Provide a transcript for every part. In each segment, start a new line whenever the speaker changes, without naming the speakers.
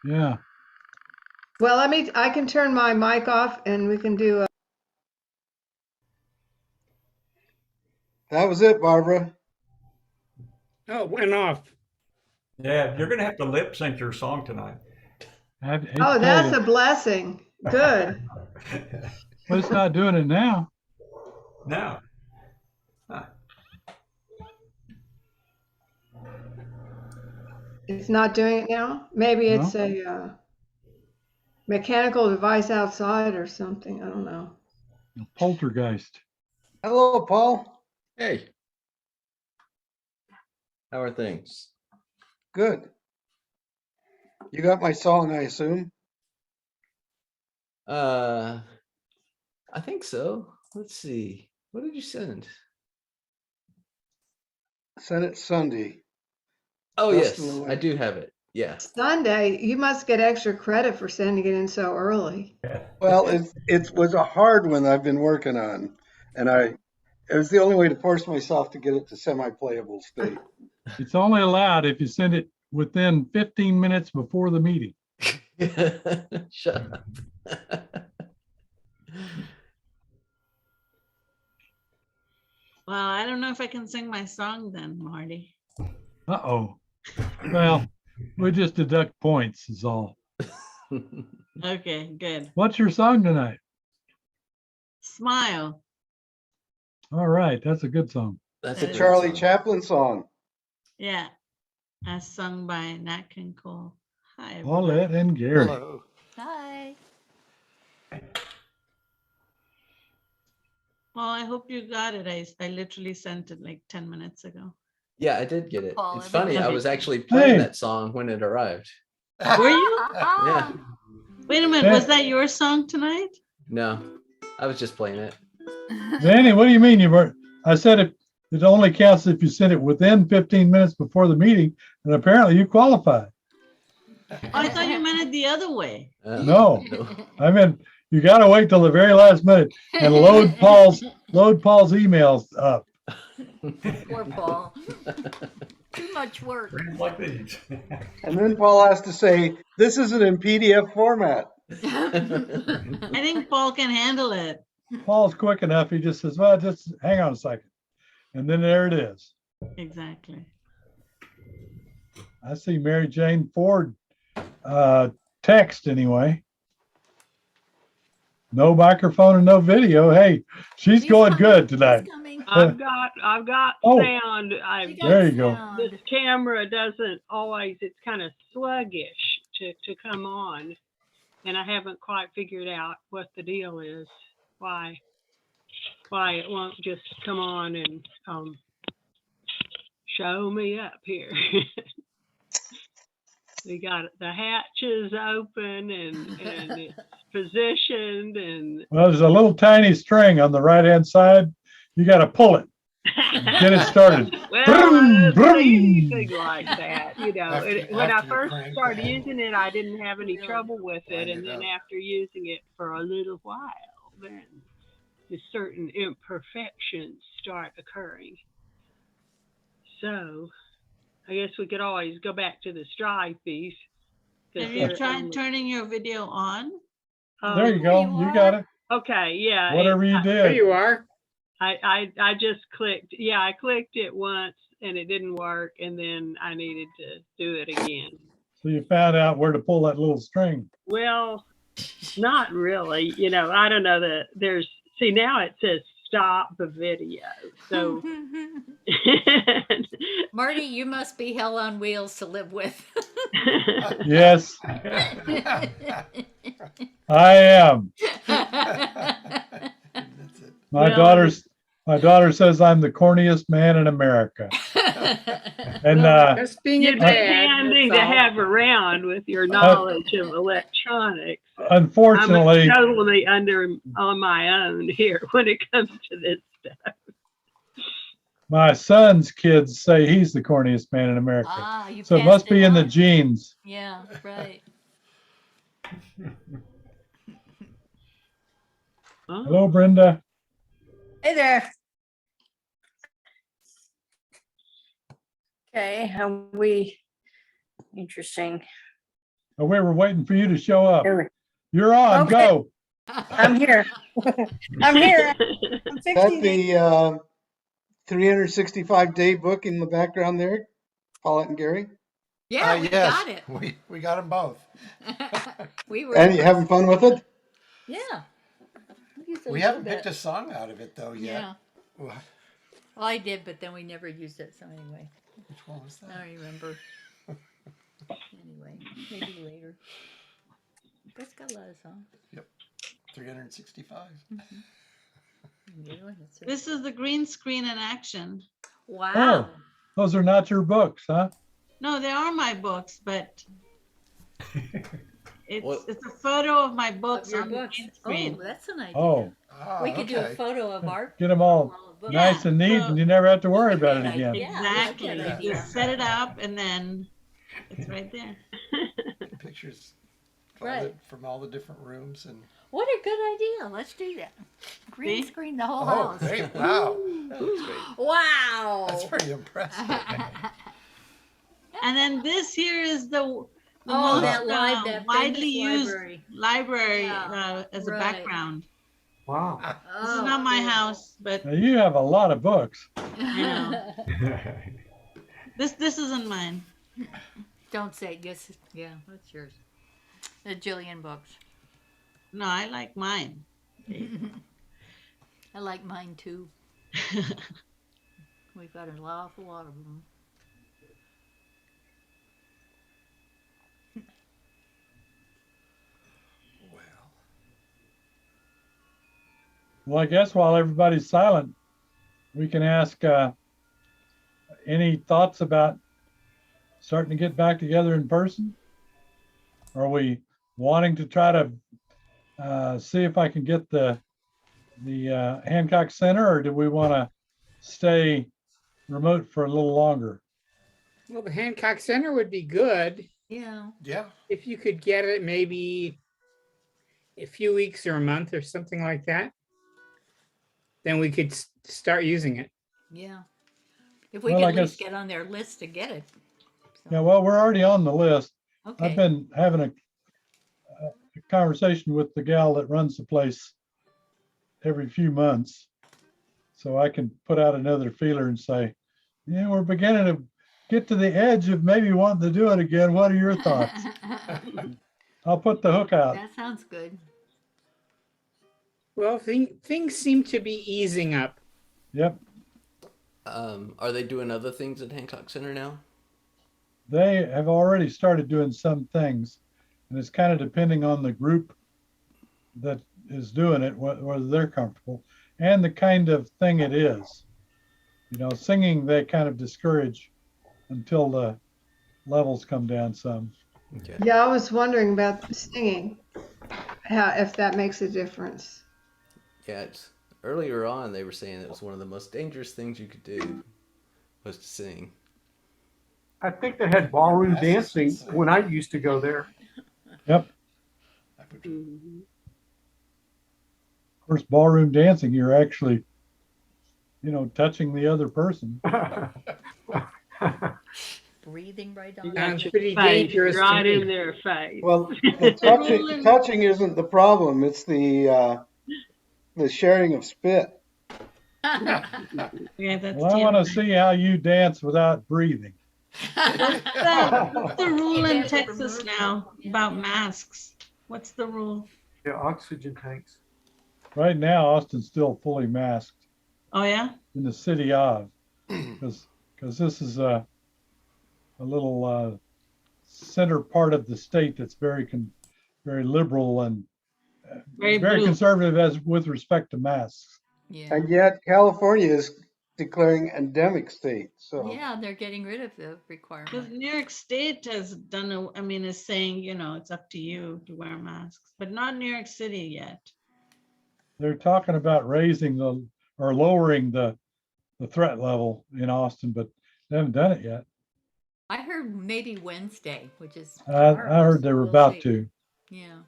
Yeah.
Well, I can turn my mic off and we can do
That was it, Barbara.
Oh, it went off.
Yeah, you're gonna have to lip sync your song tonight.
Oh, that's a blessing. Good.
But it's not doing it now.
No. Huh.
It's not doing it now. Maybe it's a mechanical device outside or something. I don't know.
A poltergeist.
Hello, Paul.
Hey. How are things?
Good. You got my song, I assume?
I think so. Let's see. What did you send?
Sent it Sunday.
Oh,
Dustin
yes,
away.
I do have it. Yeah.
Sunday, you must get extra credit for sending it in so early.
Well, it was a hard one I've been working on, and it was the only way to force myself to get it to semi-playable state.
It's only allowed if you send it within 15 minutes before the meeting.
Shut up.
Well, I don't know if I can sing my song then, Marty.
Uh-oh. Well, we just deduct points is all.
Okay, good.
What's your song tonight?
Smile.
All right, that's a good song.
That's
The
a
Charlie
good song.
Chaplin song.
Yeah. As sung by Nat King Cole. Hi, everybody.
Paulette and Gary.
Hello.
Hi.
Well, I hope you got it. I literally sent it like 10 minutes ago.
Yeah, I did get it.
Paul,
It's funny. I
everybody-
was actually playing
Hey.
that song when it arrived.
Were you?
Yeah.
Wait a minute. Was that your song tonight?
No, I was just playing it.
Danny, what do you mean you were? I said it only counts if you send it within 15 minutes before the meeting, and apparently you qualify.
Oh, I thought you meant it the other way.
No. I mean, you got to wait till the very last minute and load Paul's emails up.
Poor Paul. Too much work.
Friends like these.
And then Paul has to say, this isn't in PDF format.
I think Paul can handle it.
Paul's quick enough. He just says, well, just hang on a second. And then there it is.
Exactly.
I see Mary Jane Ford text anyway. No microphone and no video. Hey, she's going good tonight.
I've got
Oh.
sound.
There you go.
This camera doesn't always, it's kind of sluggish to come on. And I haven't quite figured out what the deal is, why it won't just come on and show me up here. We got the hatches open and it's positioned and
Well, there's a little tiny string on the right-hand side. You got to pull it. Get it started.
well,
Vroom, vroom.
anything like that, you know. When I
After you
first
crank
started
that.
using it, I didn't have any trouble with it,
Wind
and
it
then
up.
after using it for a little while, then the certain imperfections start occurring. So, I guess we could always go back to the stripies.
Have you tried turning your video on?
There you go. You got it.
Okay, yeah.
Whatever you
There
did.
you are.
I just clicked, I clicked it once and it didn't work, and then I needed to do it again.
So you found out where to pull that little string.
Well, not really. You know, I don't know that see, now it says stop the video. So,
Marty, you must be hell on wheels to live with.
Yes, I am.
That's it.
My daughter says I'm the corniest man in America. And
Just being a
you'd be
dad.
handy
that's
to
all.
have around with your knowledge of electronics.
unfortunately,
I'm totally on my own here when it comes to this stuff.
my son's kids say he's the corniest man in America.
You
So it must
passed
be in the
on.
genes.
Yeah, right.
Oh.
Hello, Brenda.
Hey there. Okay, interesting.
Oh, we were waiting for you to show up.
Here
You're on,
Okay.
go.
I'm here. I'm here. I'm
Is that
fixing it.
the 365-day book in the background there, Paulette and Gary?
Yeah, we
yes,
got it.
we got them both.
We were.
And you having fun with it?
Yeah. Used it
We
a
haven't
little
picked
bit.
a song out of it though yet.
Yeah.
Well,
Well, I did, but then we never used it. So anyway,
which one was
I
that?
don't remember. Anyway, maybe later. It's got a lot of songs.
365.
Yeah, that's it.
This is the green screen in action.
Wow.
Those are not your books, huh?
No, they are my books, but
What?
it's a photo of my
Of
books
your
on the
books.
green
Oh,
screen.
that's an idea.
Oh,
Ah,
We could do a
okay.
photo of art.
get them all
of books.
nice and neat, and you never have to worry about it
Good
again.
idea. Yeah,
Exactly.
good
You
idea.
just set it up and then it's right there.
Pictures
Right.
from all the different rooms and
What a good idea. Let's do that. Green
See?
screen the whole
oh,
house.
great! Wow,
That's great.
Wow.
that's pretty impressive.
And then this here is the
Oh,
most,
that that
widely
famous
used library
Yeah,
as a
right.
background.
Wow.
This is
Oh,
not my
cool.
house, but
Now, you have a lot of books.
know. this isn't mine.
Don't say yes. Yeah, that's yours. A jillion books.
No, I like mine.
I like mine too. We've got an awful lot of them.
Well,
Well, I guess while everybody's silent, we can ask any thoughts about starting to get back together in person? Are we wanting to try to see if I can get the Hancock Center, or do we want to stay remote for a little longer?
Well, the Hancock Center would be good
Yeah.
yeah.
if you could get it maybe a few weeks or a month or something like that. Then we could start using it.
Yeah. If we
Well,
could
I
at least
guess-
get on their list to get it. So,
Yeah, well, we're already on the list.
okay.
I've been having a conversation with the gal that runs the place every few months. So I can put out another feeler and say, yeah, we're beginning to get to the edge of maybe wanting to do it again. What are your thoughts? I'll put the hook out.
That sounds good.
Well, things seem to be easing up.
Yep.
Are they doing other things at Hancock Center now?
They have already started doing some things, and it's kind of depending on the group that is doing it, whether they're comfortable and the kind of thing it is. You know, singing, they kind of discourage until the levels come down some.
Okay.
Yeah, I was wondering about the singing, if that makes a difference.
Yeah, it's earlier on they were saying it was one of the most dangerous things you could do was to sing.
I think they had ballroom dancing when I used to go there.
Yep. Of course, ballroom dancing, you're actually, you know, touching the other person.
Breathing right
You
on.
got
Sounds
your
pretty
face
dangerous to
right
me.
in their face.
Well, the touching isn't the problem. It's the sharing of spit.
Yeah, that's
Well, I want to see how you dance without breathing.
what's the rule in
Yeah,
Texas
remove-
now
yeah.
about masks? What's the rule?
Yeah, oxygen tanks.
Right now, Austin's still fully masked
Oh yeah?
in the city of, because this is a little center part of the state that's very liberal and
Very
very
blue.
conservative as with respect to masks.
Yeah.
And yet California is declaring endemic state. So
Yeah, they're getting rid of the
Because
requirement.
New York State has is saying, it's up to you to wear masks, but not New York City yet.
They're talking about lowering the threat level in Austin, but they haven't done it yet.
I heard maybe Wednesday, which is.
I
tomorrow,
heard
so
they were
we'll
about
see.
to.
Yeah.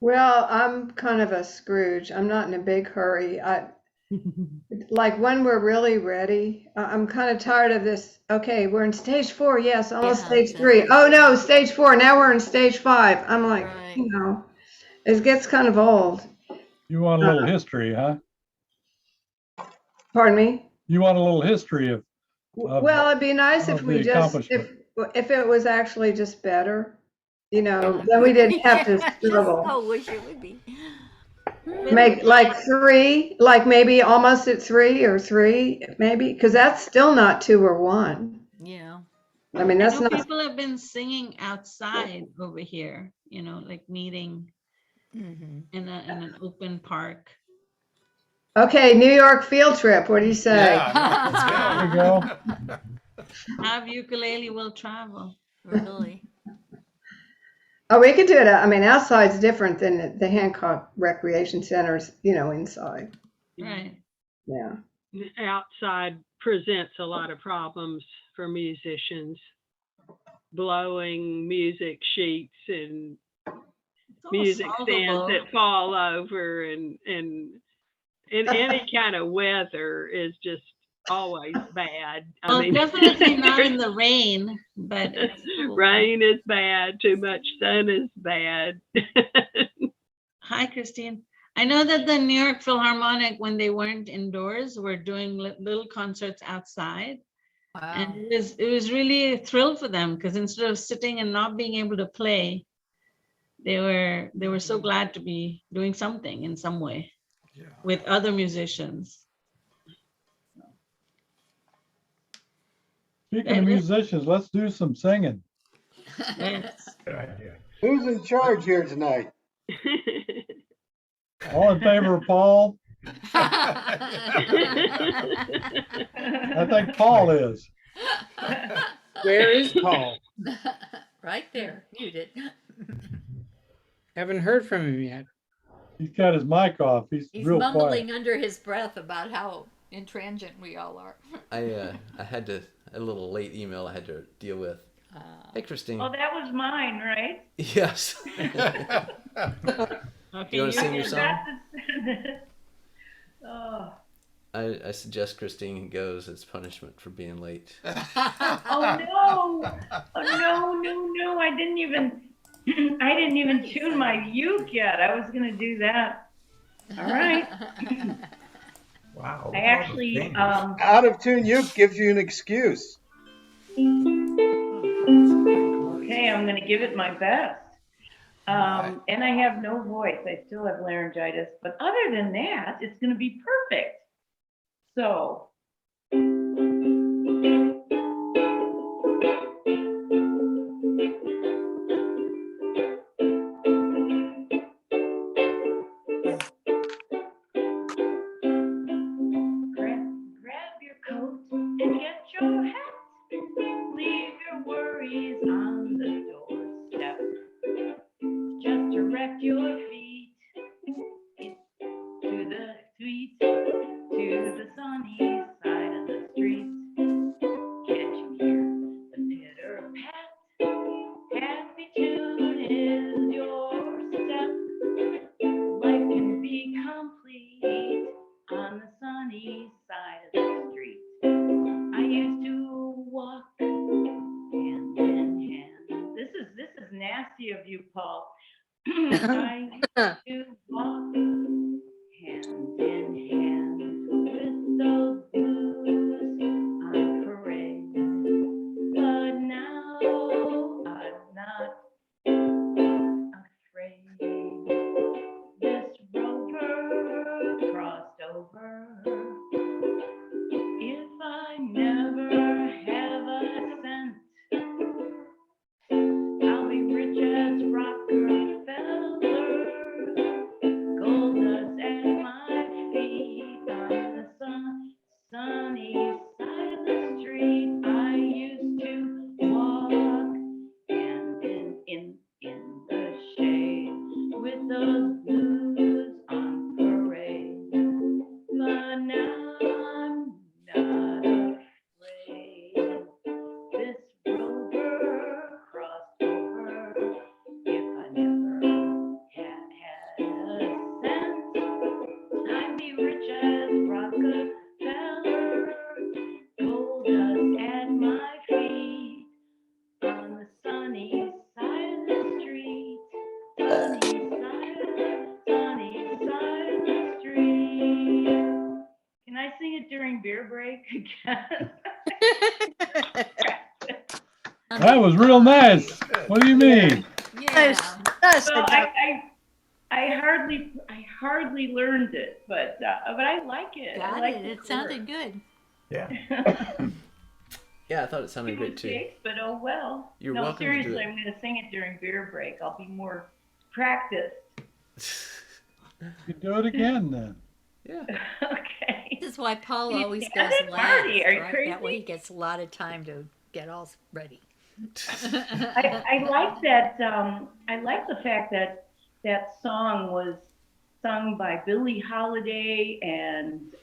Well, I'm kind of a Scrooge. I'm not in a big hurry. Like when we're really ready. I'm kind of tired of this. Okay, we're in stage 4. Yes, almost
Yeah,
stage 3.
exactly.
Oh no, stage 4. Now we're in stage 5. I'm like,
Right.
you know, it gets kind of old.
You want a little history, huh?
Pardon me?
You want a little history of
Well, it'd be nice if
of
we
the
just,
accomplishment.
if it was actually just better, you know, then we didn't have to
Just
struggle.
so wish it would be.
Make like 3, like maybe almost at 3 or 3, maybe, because that's still not 2 or 1.
Yeah.
I mean,
I
that's
know
not.
people have been singing outside over here, you know, like meeting
Mm-hmm.
in an open park.
Okay, New York field trip. What do you say?
Yeah,
There you go.
Have ukulele will travel.
Really?
Oh, we could do it. I mean, outside's different than the Hancock Recreation Center's, you know, inside.
Right.
Yeah.
Outside presents a lot of problems for musicians. Blowing music sheets and
It's all
music stands
solvable.
that fall over, and any kind of weather is just always bad. I
Well,
mean,
definitely not in the rain, but it's cool.
rain is bad. Too much sun is bad.
Hi, Christine. I know that the New York Philharmonic, when they weren't indoors, were doing little concerts outside.
Wow.
And it was really a thrill for them because instead of sitting and not being able to play, they were so glad to be doing something in some way
Yeah.
with other musicians.
Speaking of musicians, let's do some singing.
Yes.
Good idea.
Who's in charge here tonight?
All in favor of Paul? I think Paul is.
Where is Paul?
Right there, muted.
Haven't heard from him yet.
He's got his mic off. He's
He's
real
mumbling
quiet.
under his breath about how intransient we all are.
I had a little late email I had to deal with. Hey, Christine.
Oh, that was mine, right?
Yes.
Okay,
Do you want to sing your song?
Oh.
I suggest Christine goes as punishment for being late.
Oh no! Oh no! I didn't even tune my uke yet. I was gonna do that. All right.
Wow.
I actually
Out of tune uke gives you an excuse.
okay, I'm gonna give it my best. And I have no voice. I still have laryngitis, but other than that, it's gonna be perfect. So. Grab your coat and get your hat. Leave your worries on the doorstep. Just direct your feet to the sweet, to the sunny side of the street. Can't you hear the pitter pat? Happy tune is your step. Life can be complete on the sunny side of the street. I used to walk hand in hand. This is nasty of you, Paul. I used to walk hand in hand with the blues on parade. But now I'm not afraid. This rover crossed over. If I never have a cent, I'll be rich as Rockefeller. again.
That was real nice. What do you mean?
Yeah.
Well, I hardly learned it, but I like it. I
Got
like
it.
the
It sounded
chorus.
good.
Yeah.
Yeah, I thought it sounded great too.
Mistakes, but oh well.
You're
No,
welcome to do
seriously,
it.
I'm going to sing it during beer break. I'll be more practiced.
You do it again then.
Yeah.
Okay.
This is why Paul
You
always
got
goes
it,
last,
Marty. Are you
right?
crazy?
That way he gets a lot of time to get all ready.
I like that. I like the fact that that song was sung by Billie Holiday and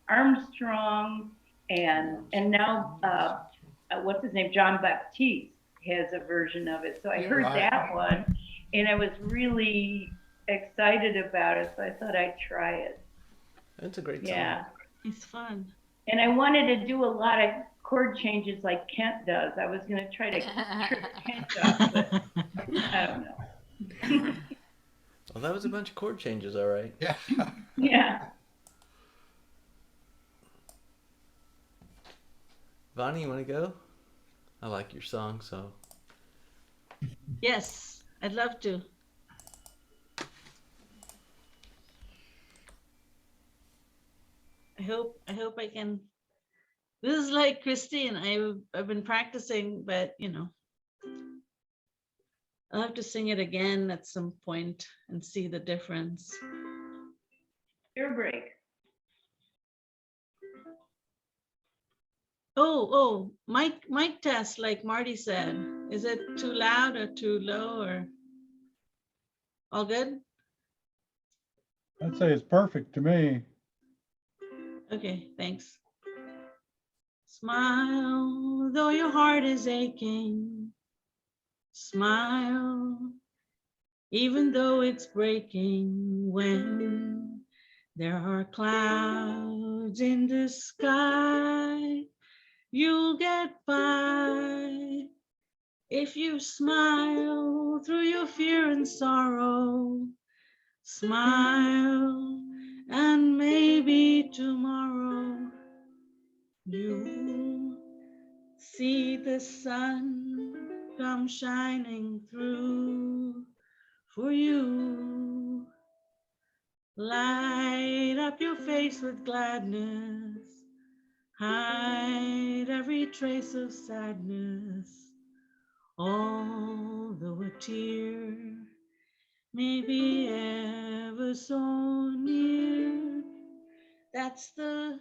Armstrong, and now what's his name? John Baptiste has a version of it. So I heard
Right.
that one, and I was really excited about it. So I thought I'd try it.
That's a great song.
Yeah.
It's fun.
And I wanted to do a lot of chord changes like Kent does. I was going to try to trip Kent up, but I don't know.
Well, that was a bunch of chord changes, all right.
Yeah.
Yeah.
Vany, you want to go? I like your song, so.
Yes, I'd love to. I hope I can. This is like Christine. I've been practicing, but I'll have to sing it again at some point and see the difference.
Ear break.
Oh, mic test, like Marty said. Is it too loud or too low or all good?
I'd say it's perfect to me.
Okay, thanks. Smile, though your heart is aching. Smile, even though it's breaking. When there are clouds in the sky, you'll get by. If you smile through your fear and sorrow, smile, and maybe tomorrow you see the sun come shining through for you. Light up your face with gladness, hide every trace of sadness, although a tear may be ever so near. That's the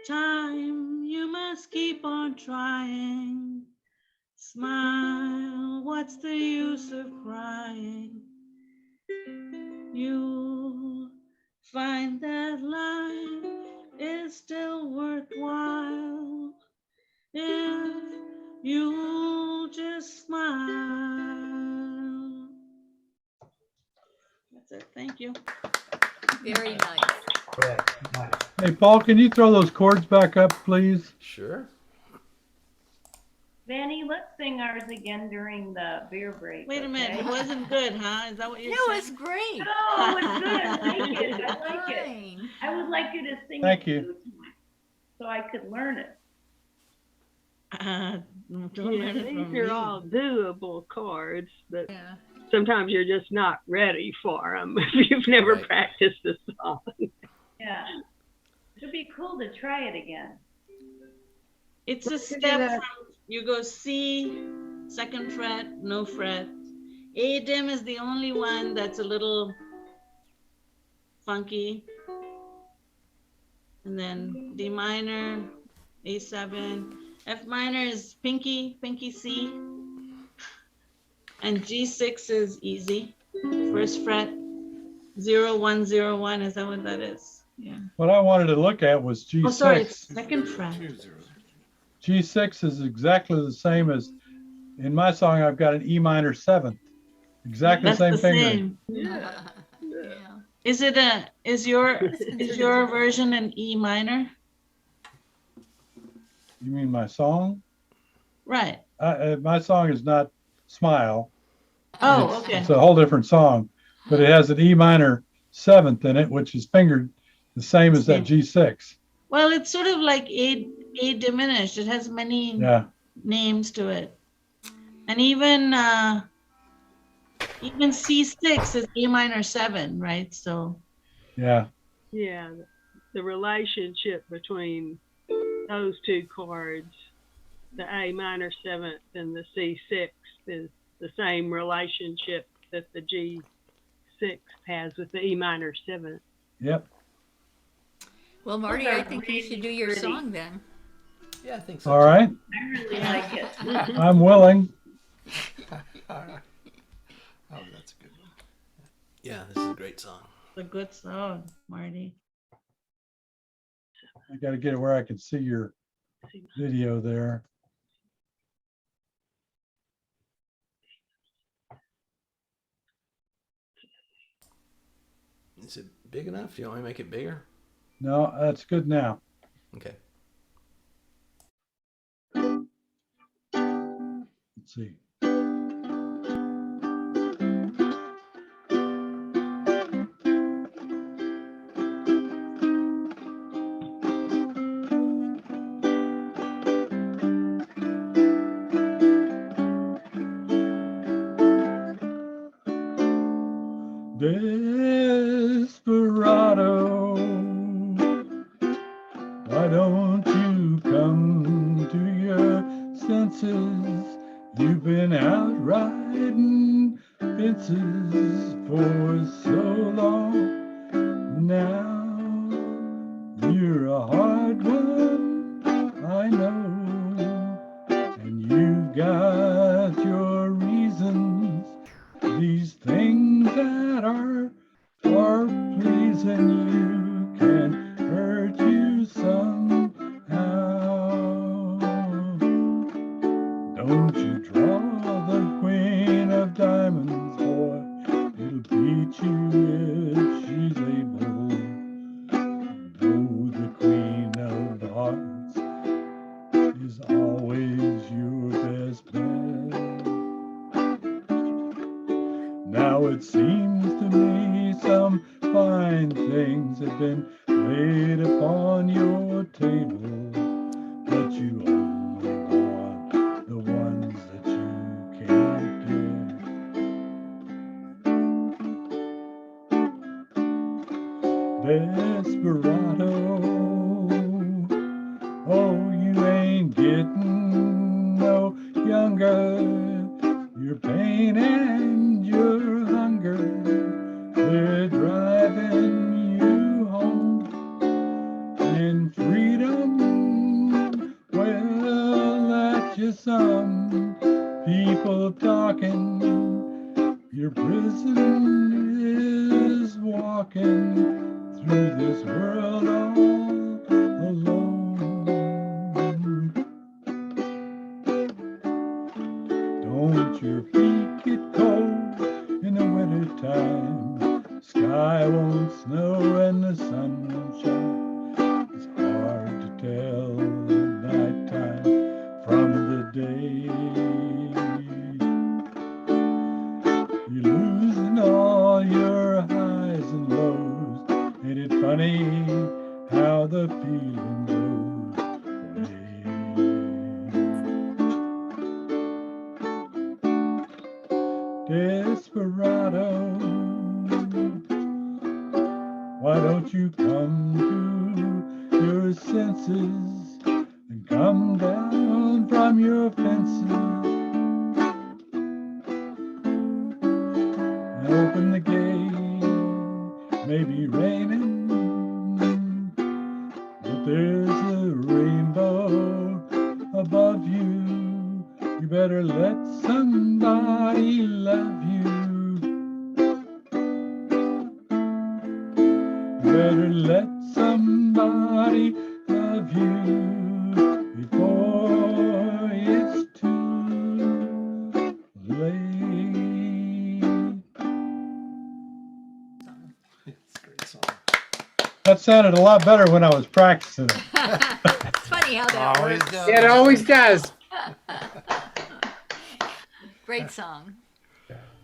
time you must keep on trying. Smile, what's the use of crying? You'll find that life is still worthwhile if you'll just smile. That's it. Thank you.
Very nice.
Hey, Paul, can you throw those chords back up, please?
Sure.
Vany, let's sing ours again during the beer break.
Wait a minute,
okay?
it wasn't good, huh? Is that what you're
No,
saying?
it's great.
Oh, it's good. I like it. I like it.
Fine.
I would like you to sing
Thank
it
you.
too, so I could learn it.
Don't
Yeah,
learn it
these
from
are
me.
all doable chords, but
Yeah.
sometimes you're just not ready for them if you've never
Right.
practiced the song.
Yeah. It'd be cool to try it again.
It's a
Let's do
step
that.
from, you go C, second fret, no fret. A dim is the only one that's a little funky. And then D minor, A7. F minor is pinky C. And G6 is easy. First fret, 0, 1, 0, 1. Is that what that is? Yeah.
What I wanted to look at was G6.
Oh, sorry, it's second fret.
G6 is exactly the same as, in my song, I've got an E minor 7th. Exactly
That's
the same
the
fingering.
same.
Yeah.
Is your version an E minor?
You mean my song?
Right.
My song is not Smile.
Oh, okay.
It's a whole different song, but it has an E minor 7th in it, which is fingered the same as that G6.
Well, it's sort of like A diminished. It has many names to it. And even C6 is A minor 7, right? So
Yeah.
Yeah, the relationship between those two chords, the A minor 7th and the C6, is the same relationship that the G6 has with the E minor 7th.
Yep.
Well, Marty, I think you should do your
pretty.
song then.
Yeah, I think so.
All right.
I really like it.
I'm willing.
Oh, that's a good one.
Yeah, this is a great song.
it's a good song, Marty.
I got to get it where I can see your video there.
Is it big enough? Do you want me to make it bigger?
No, that's good now.
Okay.
Let's see. Desperado, why don't you come to your senses? You've been out riding fences for so long now. You're a hard one, I know, and you've got your reasons. These things that are pleasing you can hurt you somehow. Don't you draw the queen of diamonds, boy. It'll beat you if she's able. Though the queen of hearts is always your best bet. Now it seems to me some fine things have been laid upon your table, but you only want the ones that you can't get. Desperado, oh, you ain't getting no younger. Your pain and your hunger, they're driving you home. And freedom, well, that's just some people talking. Your prison is walking through this world all alone. Don't your feet get cold in the winter time? Sky won't snow and the sun won't shine. It's hard to tell the night time from the day. You're losing all your highs and lows. Ain't it funny how the feeling goes away? Desperado, why don't you come to your senses and come down from your fences and open the gate? Maybe raining, but there's a rainbow above you. You better let somebody love you. You better let somebody love you before it's too late.
It's a great song.
That sounded a lot better when I was practicing it.
It's funny how that
Always
works.
does.
It always does.
Great song.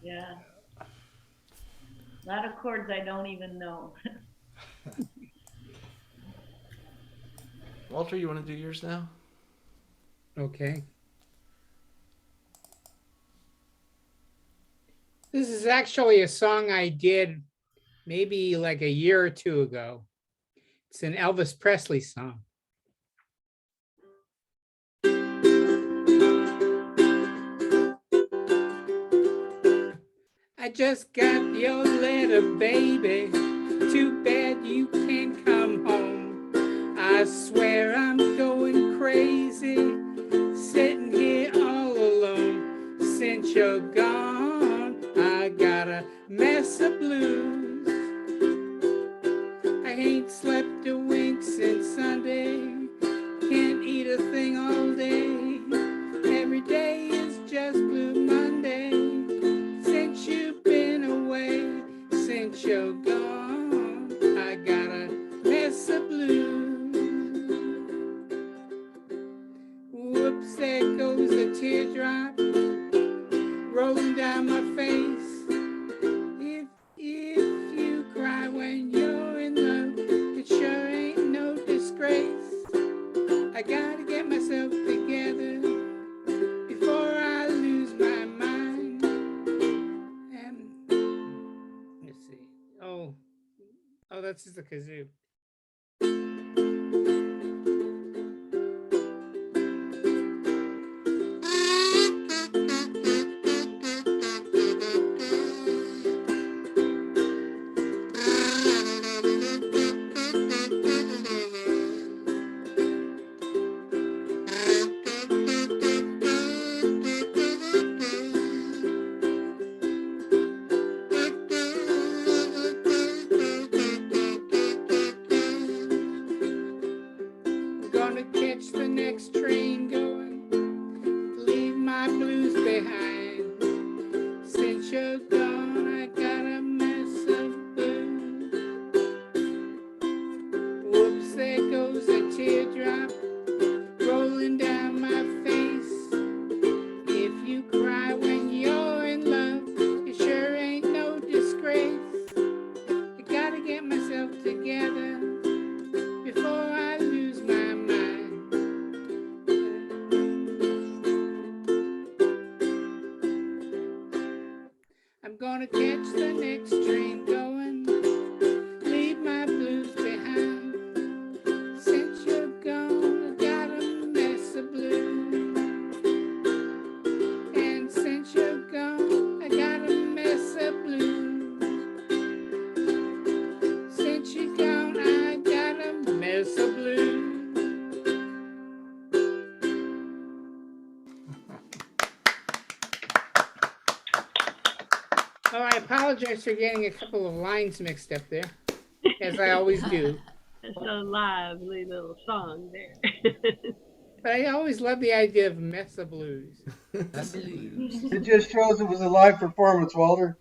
Yeah. A lot of chords I don't even know.
Walter, you want to do yours now?
Okay. This is actually a song I did maybe like a year or two ago. It's an Elvis Presley song. I just got your letter, baby. Too bad you can't come home. I swear I'm going crazy, sitting here all alone. Since you're gone, I got a mess of blues. I ain't slept a wink since Sunday. Can't eat a thing all day. Every day is just Blue Monday. Since you've been away, since you're gone, I got a mess of blues. Whoops, there goes a teardrop rolling down my face. If you cry when you're in love, it sure ain't no disgrace. I gotta get myself together before I lose my mind. Let's see. Oh, that's just the kazoo. Gonna catch the next train going, leave my blues behind. Since you're gone, I got a mess of blues. Whoops, there goes a teardrop rolling down my face. If you cry when you're in love, it sure ain't no disgrace. I gotta get myself together before I lose my mind. I'm gonna catch the next train going, leave my blues behind. Since you're gone, I got a mess of blues. And since you're gone, I got a mess of blues. Since you're gone, I got a mess of blues. Oh, I apologize for getting a couple of lines mixed up there, as I always do.
It's a lively little song there.
But I always love the idea of mess of blues.
That's the blues.
It just shows it was a live performance, Walter.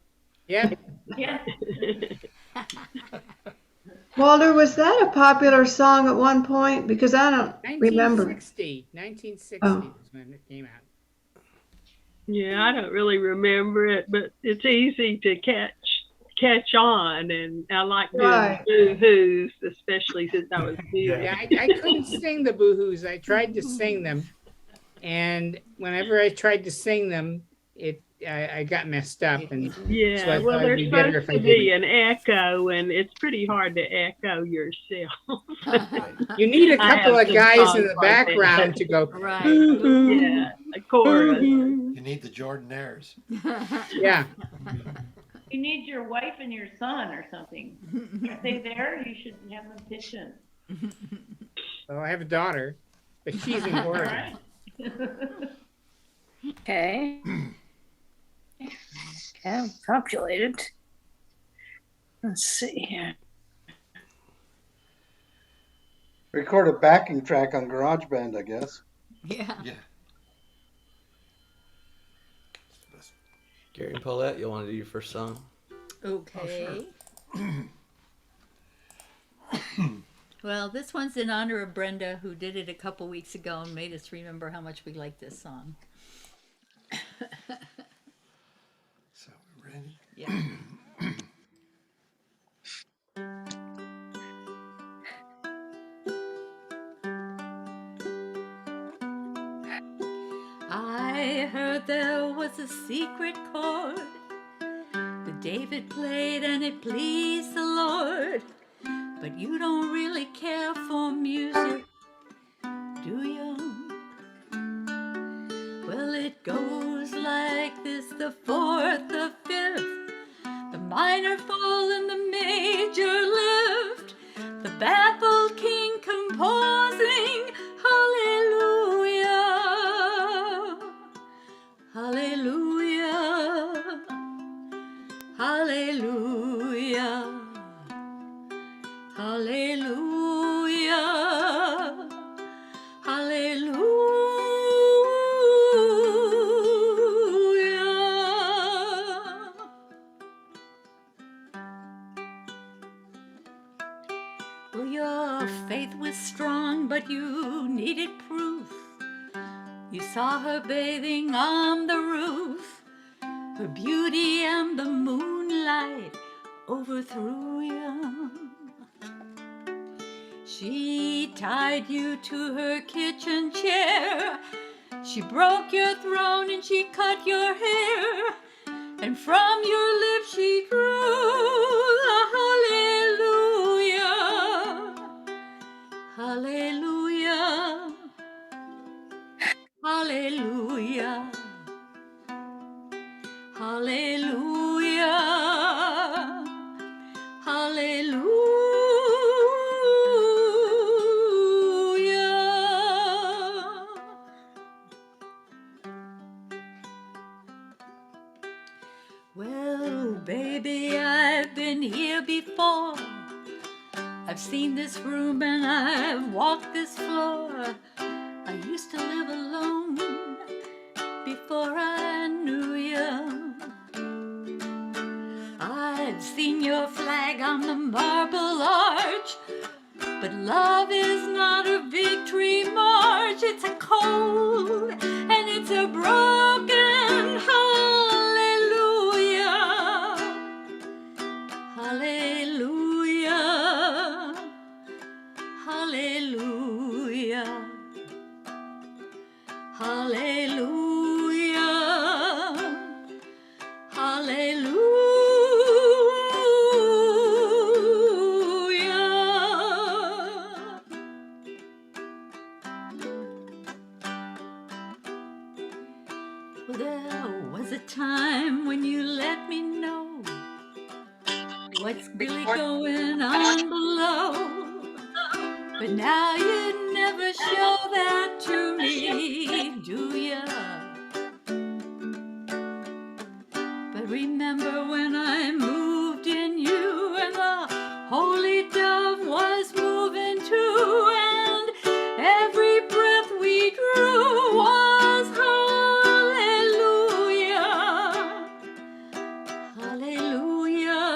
Yep.
Yeah.
Walter, was that a popular song at one point? Because I don't remember.
1960
Oh.
was when it came out.
Yeah, I don't really remember it, but it's easy to catch on, and I like doing
Right.
boo-hoos, especially since I was new.
Yeah, I couldn't sing the boo-hoos. I tried to sing them, and whenever I tried to sing them, I got messed up, and
Yeah,
so I
well,
thought it'd
there's
be better
supposed
if I
to be
didn't.
an echo, and it's pretty hard to echo yourself.
You need a
I
couple
have
of
some
guys in
songs
the
like that.
background to go.
Right.
Yeah, a chorus.
You need the Jordanaires.
Yeah.
You need your wife and your son or something. Aren't they there? You should have them pitch in.
Well, I have a daughter, but she's in
All
Oregon.
right.
Okay. Okay, populated. Let's see here.
Record a backing track on GarageBand, I guess.
Yeah.
Yeah.
Gary and Paulette, you want to do your first song?
Okay. Well, this one's in honor of Brenda, who did it a couple weeks ago and made us remember how much we like this song.
So we ready?
Yeah. I heard there was a secret chord that David played and it pleased the Lord. But you don't really care for music, do you? Well, it goes like this: the fourth, the fifth, the minor fall and the major lift, the baffled king composing hallelujah, hallelujah, hallelujah, hallelujah, hallelujah. Well, your faith was strong, but you needed proof. You saw her bathing on the roof. Her beauty and the moonlight overthrew you. She tied you to her kitchen chair. She broke your throne and she cut your hair. And from your lips she drew the hallelujah, hallelujah, hallelujah, hallelujah, hallelujah. Well, baby, I've been here before. I've seen this room and I've walked this floor. I used to live alone before I knew you. I've seen your flag on the marble arch, but love is not a victory march. It's a cold and it's a broken hallelujah, hallelujah, hallelujah, hallelujah, hallelujah. Well, there was a time when you let me know what's really going on below. But now you never show that to me, do ya? But remember when I moved in you and the holy dove was moving too, and every breath we drew was hallelujah, hallelujah,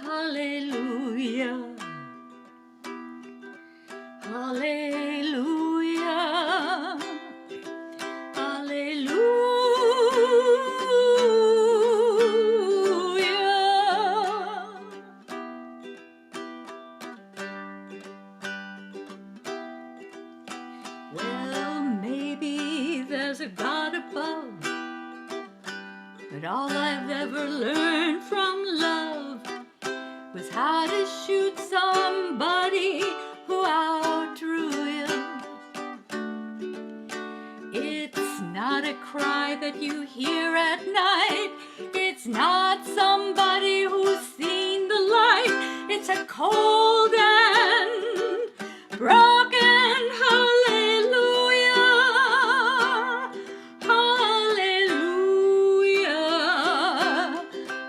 hallelujah, hallelujah, hallelujah. Well, maybe there's a God above, but all I've ever learned from love was how to shoot somebody who outdrew you. It's not a cry that you hear at night. It's not somebody who's seen the light. It's a cold and broken hallelujah, hallelujah,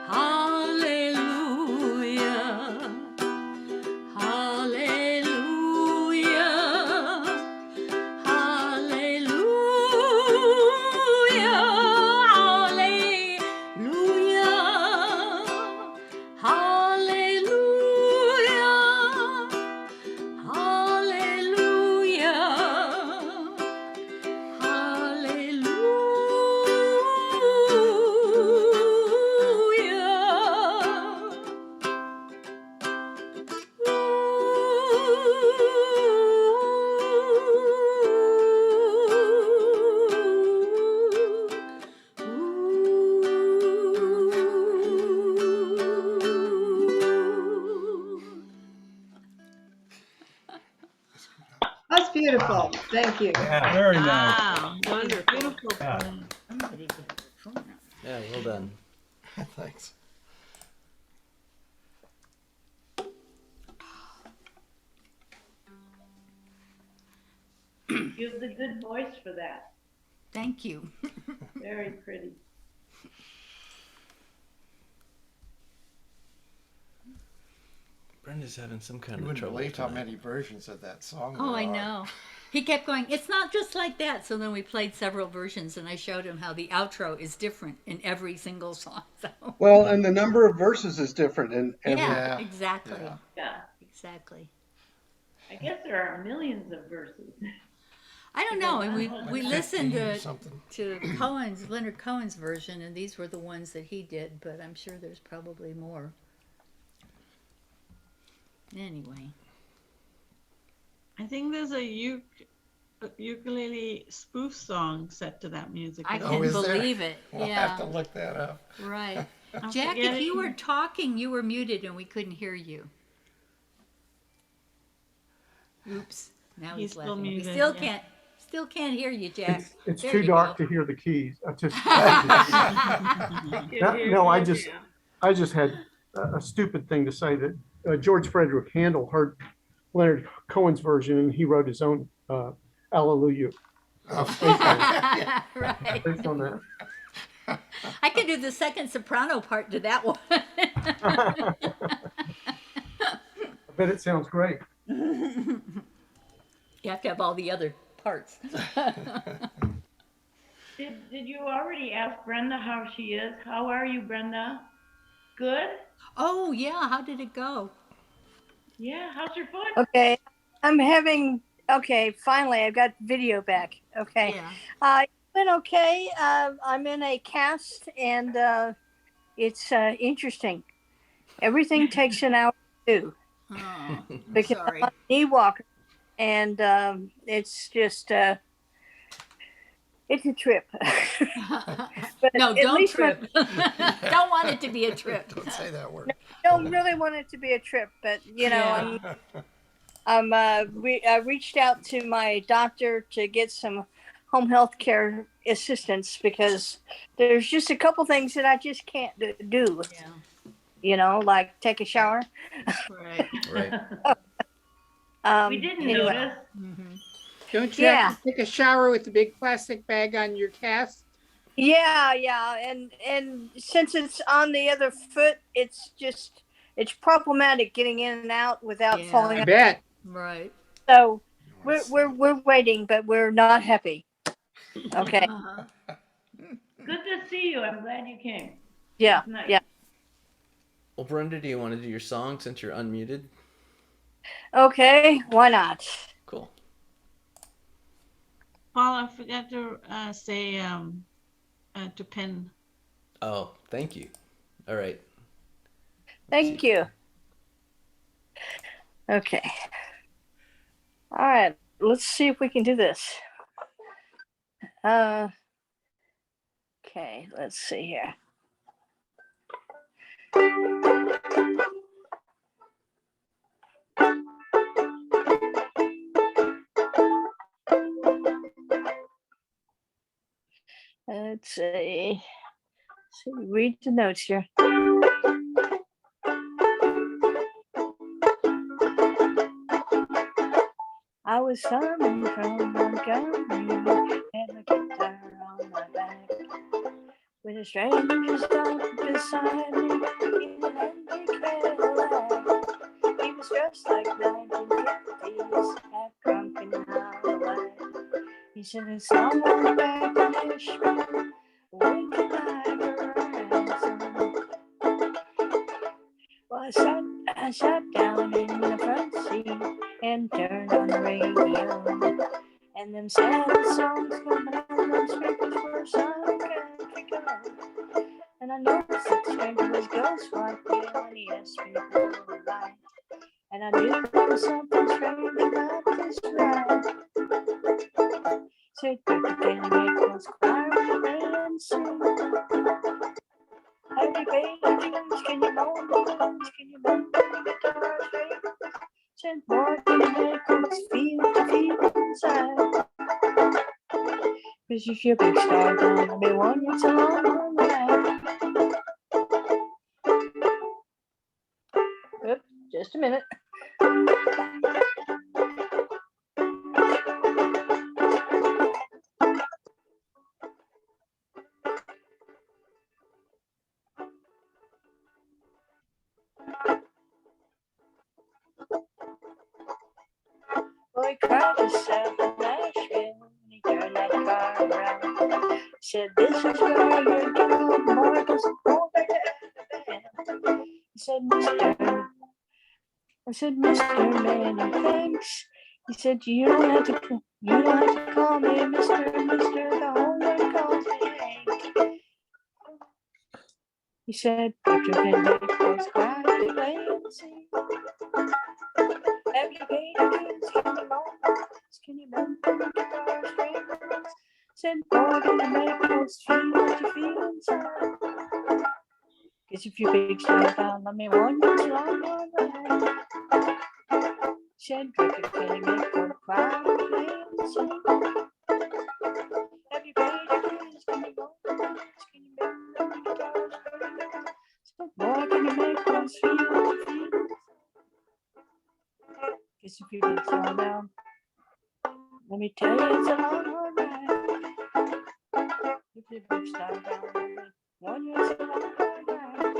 hallelujah, hallelujah, hallelujah, hallelujah,
Thank you.
Yeah.
Very nice.
Wow,
Wonderful.
beautiful.
Yeah.
Paulette.
Somebody get the phone out.
Yeah, well done.
Thanks.
You have the good voice for that.
Thank you.
Very pretty.
Brenda's having some kind
You
of
wouldn't
trouble
believe how
tonight.
many versions of that song
Oh,
there
I
are.
know. He kept going, it's not just like that. So then we played several versions and I showed him how the outro is different in every single song. So
Well, and the number of verses is different in every.
yeah,
Yeah.
exactly.
Yeah.
Yeah.
Exactly.
I guess there are millions of verses.
I don't know. And
Like
we listened
15 or something.
to Leonard Cohen's version, and these were the ones that he did, but I'm sure there's probably more. Anyway.
I think there's a ukulele spoof song set to that music.
I
as
can
well.
is there?
believe it.
We'll
Yeah.
have to look that up.
Right.
I'm
Jack, if
forgetting.
you were talking, you were muted and we couldn't hear you. Oops. Now
He's
he's
still
laughing. We
muted,
still can't hear you, Jack.
It's
There
too
you
dark
go.
to hear the keys.
Good
No,
hear
no, I
you
just-
now.
I just had a stupid thing to say that George Frederick Handel heard Leonard Cohen's version and he wrote his own Alleluia
Right.
based on that.
I could do the second soprano part to that one.
I bet it sounds great.
You have to have all the other parts.
Did you already ask Brenda how she is? How are you, Brenda? Good?
Oh, yeah. How did it go?
Yeah, how's your foot?
Okay, okay, finally, I've got video back. Okay.
Yeah.
It's been okay. I'm in a cast and it's interesting. Everything takes an hour to do
Oh,
because
sorry.
I'm a knee walker and it's just, it's a trip. But
No,
at
don't
least
trip. Don't want it to be a trip.
Don't say that word.
I don't really want it to be a trip, but you know,
Yeah.
I reached out to my doctor to get some home health care assistance because there's just a couple things that I just can't do.
Yeah.
You know, like take a shower.
Right.
Right.
We didn't
anyway.
notice.
Mm-hmm.
Don't you have to take a shower with the big plastic bag on your cast?
Yeah, and since it's on the other foot, it's problematic getting in and out without
Yeah.
falling
I
out.
bet.
Right. So we're waiting, but we're not happy. Okay.
Uh-huh.
Good to see you. I'm glad you came.
Yeah.
Nice.
Yeah.
Well, Brenda, do you want to do your song since you're unmuted?
Okay. Why not?
Cool.
Paul, I forgot to say to pin.
Oh, thank you. All right.
Thank you. Okay. All right. Let's see if we can do this. Okay. Let's see here. Let's see. Read the notes here. I was coming from Montgomery, had my guitar on my back, with a stranger stopped beside me in an empty Cadillac. He was dressed like 1950s, half drunk and half alive. He said, "It's someone back in Nashville, waiting like a ransom." Well, I sat down in the front seat and turned on the radio, and them sad songs coming out of them speakers were some country girl. And I noticed that the stranger was ghost white when he asked me for a ride, and I knew there was something strange about this ride. Said, "Can you make us cry and sing? Happy pages, can you moan the bones? Can you bend the guitar string? Said, boy, can you make us feel the feet inside? 'Cause if you're a big star, don't be one. It's a long, long ride. Oops, just a minute. Well, he cried himself in Nashville when he turned that car around. He said, this is where you're going, boy, 'cause I'm going back to Alabama. He said, Mr. Manny, thanks. He said, you don't have to call me Mr. The whole world calls me Hank. He said, but you can make those cry to play and sing. Have you paid your dues? Can you mow? Can you mend the guitar strings? Said, boy, can you make those feel what you feel inside? 'Cause if you big star down, let me warn you, it's long, long ride. Said, but you can make them cry to play and sing. Have you paid your dues? Can you mow? Can you mend the guitar strings? Said, boy, can you make those feel what you feel inside? 'Cause if you big star down, let me tell you, it's a long, long ride. If you big star down, let me warn you, it's a long, long ride.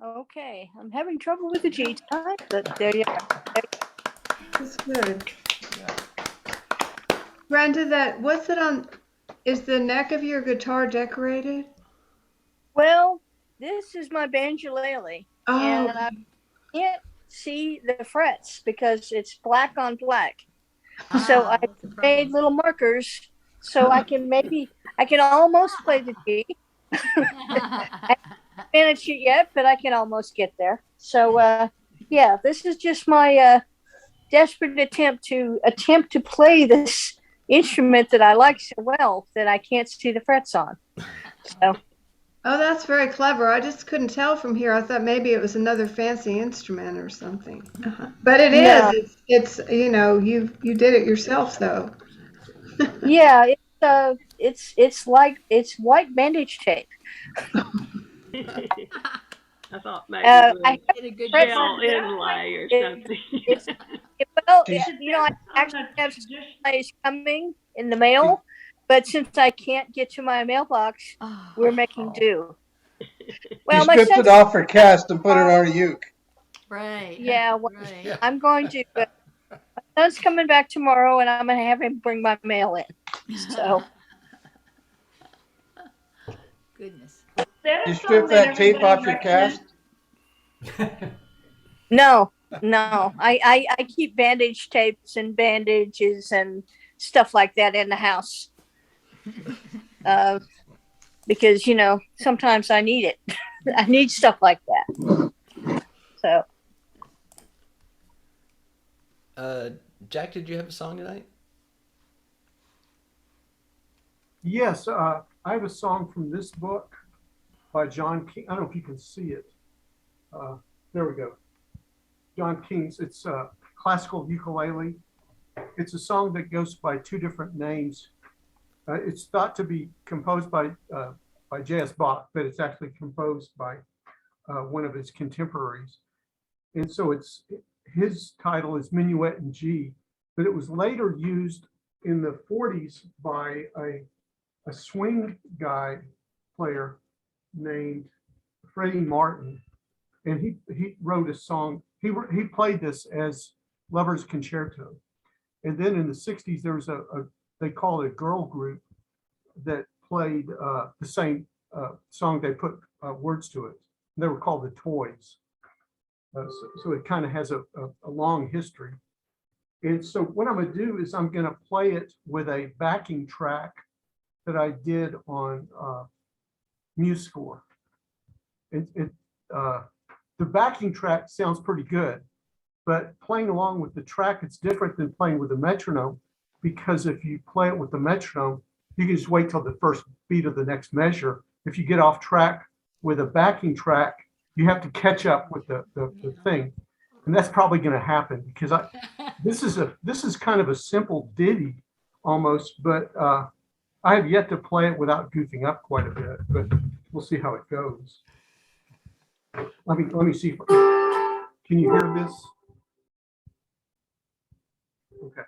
Okay, I'm having trouble with the G time, but there you are.
That's good. Brenda, what's it on? Is the neck of your guitar decorated?
Well, this is my banjolele,
Oh,
and I can't see the frets because it's black on black. So I made little markers so I can almost play the G. I haven't managed it yet, but I can almost get there. So yeah, this is just my desperate attempt to play this instrument that I like so well that I can't see the frets on. So.
Oh, that's very clever. I just couldn't tell from here. I thought maybe it was another fancy instrument or something. But it is. It's you did it yourself though.
Yeah, it's white bandage tape.
I thought maybe
I
it was gel inlay or something.
I actually have some inlays coming in the mail, but since I can't get to my mailbox, we're making do.
Well, you stripped it off for cast and put it on a uke.
Right.
Yeah, well,
right.
I'm going to. My son's coming back tomorrow, and I'm going to have him bring my mail in. So.
Goodness.
You strip that tape off your cast?
No. I keep bandage tapes and bandages and stuff like that in the house. Because, sometimes I need it. I need stuff like that. So.
Jack, did you have a song tonight?
Yes, I have a song from this book by John King. I don't know if you can see it. There we go. John King's. It's classical ukulele. It's a song that goes by two different names. It's thought to be composed by J.S. Bach, but it's actually composed by one of his contemporaries. And so his title is Minuet in G, but it was later used in the 40s by a swing guy player named Freddie Martin. And he wrote a song. He played this as Lover's Concerto. And then in the 60s, there was they called it a girl group that played the same song. They put words to it. They were called the Toys. So it kind of has a long history. And so what I'm going to do is I'm going to play it with a backing track that I did on MuseScore. The backing track sounds pretty good, but playing along with the track, it's different than playing with a metronome, because if you play it with the metronome, you can just wait till the first beat of the next measure. If you get off track with a backing track, you have to catch up with the thing. And that's probably going to happen, because this is kind of a simple ditty almost, but I have yet to play it without goofing up quite a bit, but we'll see how it goes. Let me see. Can you hear this? Okay.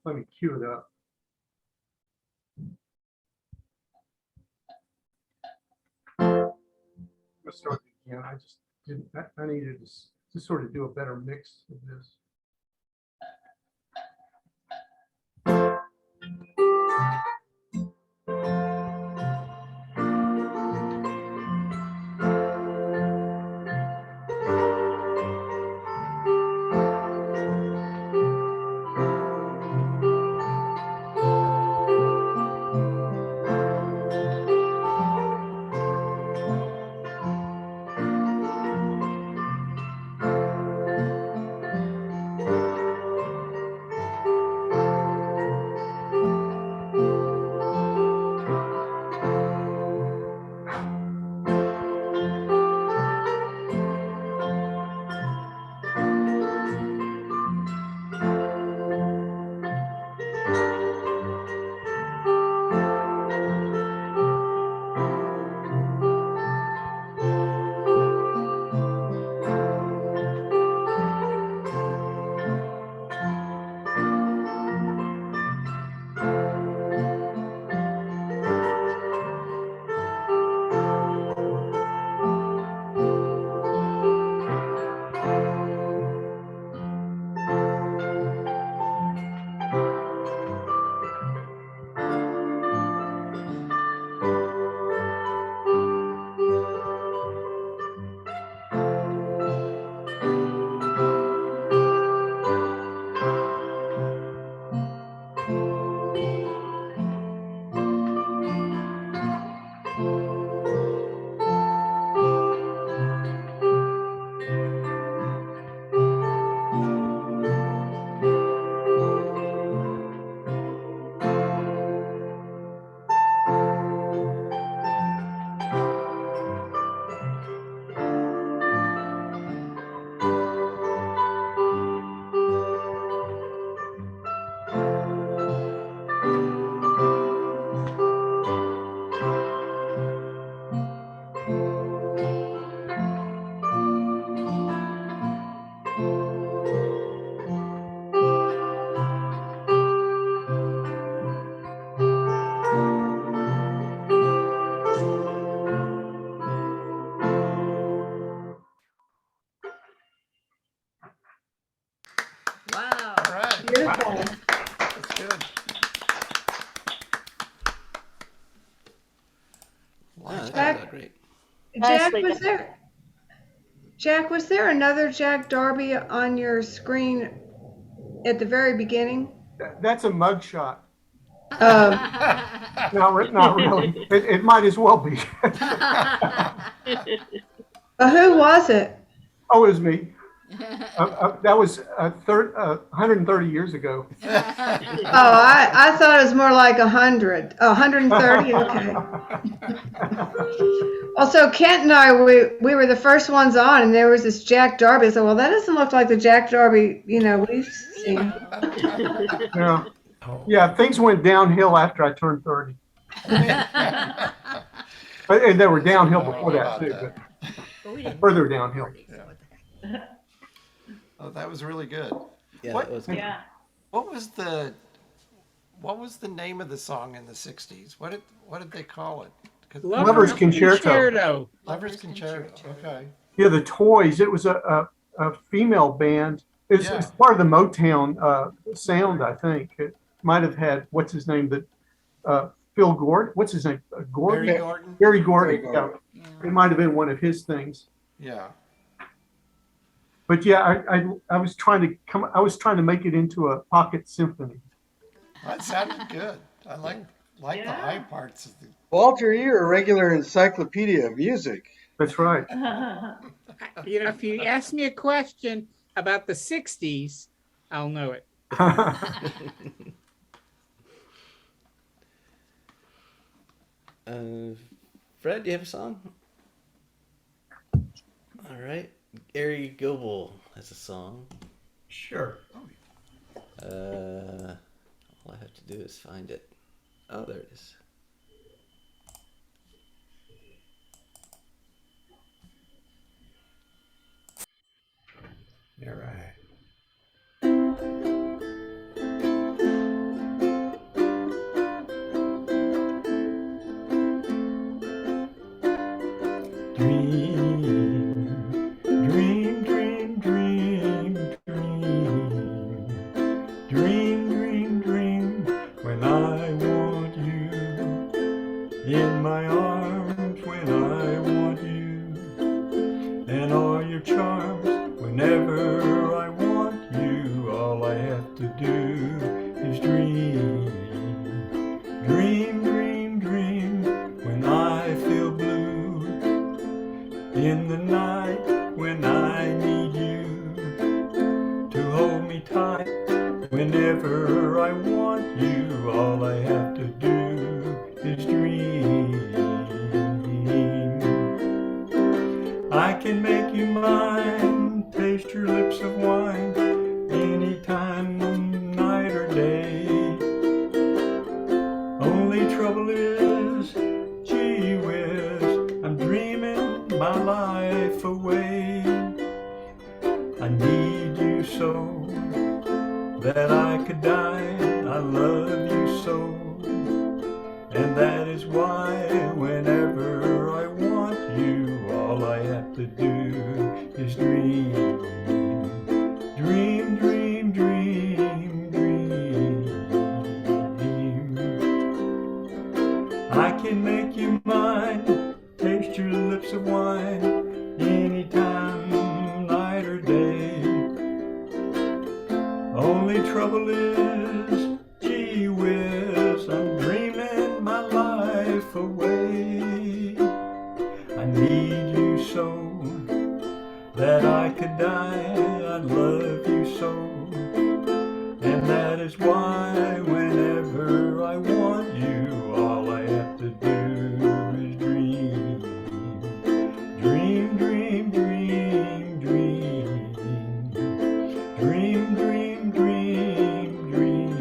Let me cue it up. Let's start again. I just didn't. I needed to sort of do a better mix of this.
Wow.
All right.
Beautiful.
That's good.
Wow, that
Jack-
turned out great.
Jack,
Nicely
was
done.
there another Jack Darby on your screen at the very beginning?
That's a mug shot.
Um,
Not really. It might as well be.
but who was it?
Oh, it was me. That was 130 years ago.
Oh, I thought it was more like 100. 130, okay. Also, Kent and I, we were the first ones on, and there was this Jack Darby. I said, well, that doesn't look like the Jack Darby, we've seen.
Yeah. Yeah, things went downhill after I turned 30. And they were downhill before that, too, but further downhill.
Oh, that was really good.
Yeah,
What-
that was good.
Yeah.
What was the name of the song in the '60s? What did they call it? 'Cause-
Lover's Concerto.
Lover's Concerto. Okay.
Yeah, the Toys. It was a female band. It's part of the Motown sound, I think. It might have had, what's his name, Phil Gordon. What's his name? Gordon?
Barry Gordon.
Barry Gordon.
Barry Gordon.
Yeah. It might have been one of his things.
Yeah.
But yeah, I was trying to make it into a pocket symphony.
That sounded good. I like the
Yeah.
high parts of
Walter, you're a regular encyclopedia of music.
That's right.
If you ask me a question about the 60s, I'll know it.
Fred, do you have a song? All right. Gary Goebel has a song.
Sure.
All I have to do is find it. Oh, there it is.
All right. In my arms when I want you, and all your charms whenever I want you. All I have to do is dream, dream, dream, dream. When I feel blue in the night, when I need you to hold me tight, whenever I want you. All I have to do is dream. I can make you mine, taste your lips of wine, anytime, night or day. Only trouble is, gee whiz, I'm dreaming my life away. I need you so that I could die. I love you so. And that is why whenever I want you, all I have to do is dream. Dream, dream, dream, dream. I can make you mine, taste your lips of wine, anytime, night or day. Only trouble is, gee whiz, I'm dreaming my life away. I need you so that I could die. I love you so, and that is why whenever I want you, all I have to do is dream. Dream, dream, dream, dream. Dream, dream, dream, dream.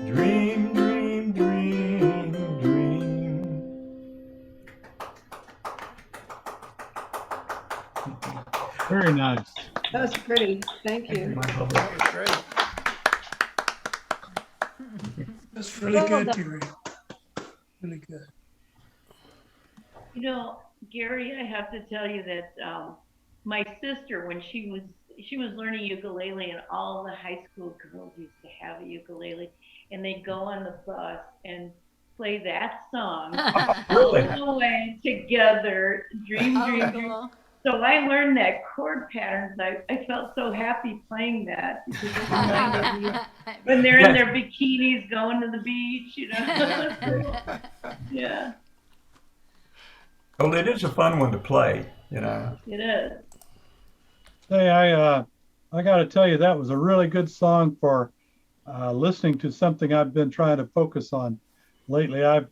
Dream, dream, dream, dream.
Very nice.
That was pretty. Thank you.
That was great.
That's really good, Gary. Really good.
Gary, I have to tell you that my sister, when she was learning ukulele, and all the high school girls used to have a ukulele, and they'd go on the bus and play that song
Really?
all the way together, dream, dream, dream.
Cool.
So I learned that chord patterns. I felt so happy playing that because it reminded me when they're in their bikinis going to the beach, Yeah,
Well, it is a fun one to play,
it is.
Hey, I got to tell you, that was a really good song for listening to something I've been trying to focus on lately. I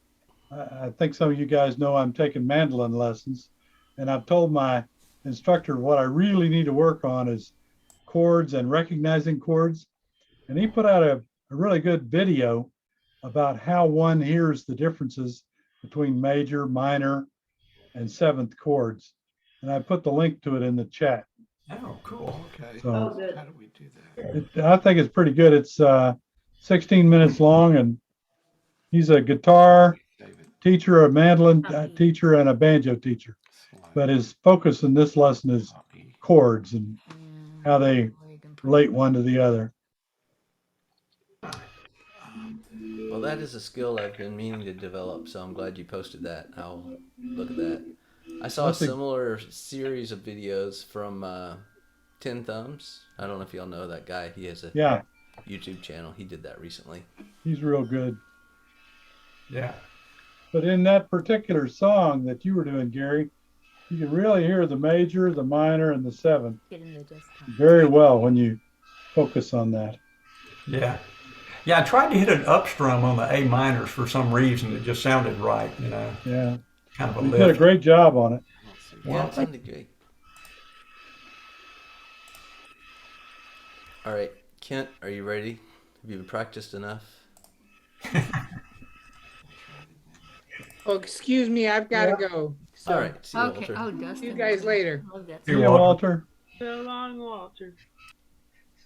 think some of you guys know I'm taking mandolin lessons, and I've told my instructor what I really need to work on is chords and recognizing chords. And he put out a really good video about how one hears the differences between major, minor, and seventh chords. And I put the link to it in the chat.
Oh, cool.
Okay.
So
Oh, good.
How do we do that?
I think it's pretty good. It's 16 minutes long, and he's a guitar
David,
teacher, a mandolin teacher, and a banjo teacher. But his focus in this lesson is chords and how they relate one to the other.
Well, that is a skill I've been meaning to develop, so I'm glad you posted that. I'll look at that. I saw a similar series of videos from Ten Thumbs. I don't know if y'all know that guy. He has a YouTube channel. He did that recently.
He's real good.
Yeah.
But in that particular song that you were doing, Gary, you can really hear the major, the minor, and the seventh very well when you focus on that.
Yeah. Yeah, I tried to hit an upstrum on the A minors for some reason. It just sounded right, you know.
Yeah.
Kind of a
You did a
lift.
great job on it.
Yeah, it sounded great. All right, Kent, are you ready? Have you practiced enough?
Oh, excuse me, I've got to go. So,
All right, see you,
Okay.
Walter.
Oh, Dustin.
see you guys later.
Love that
See
You're
you,
welcome.
Walter.
So long, Walter.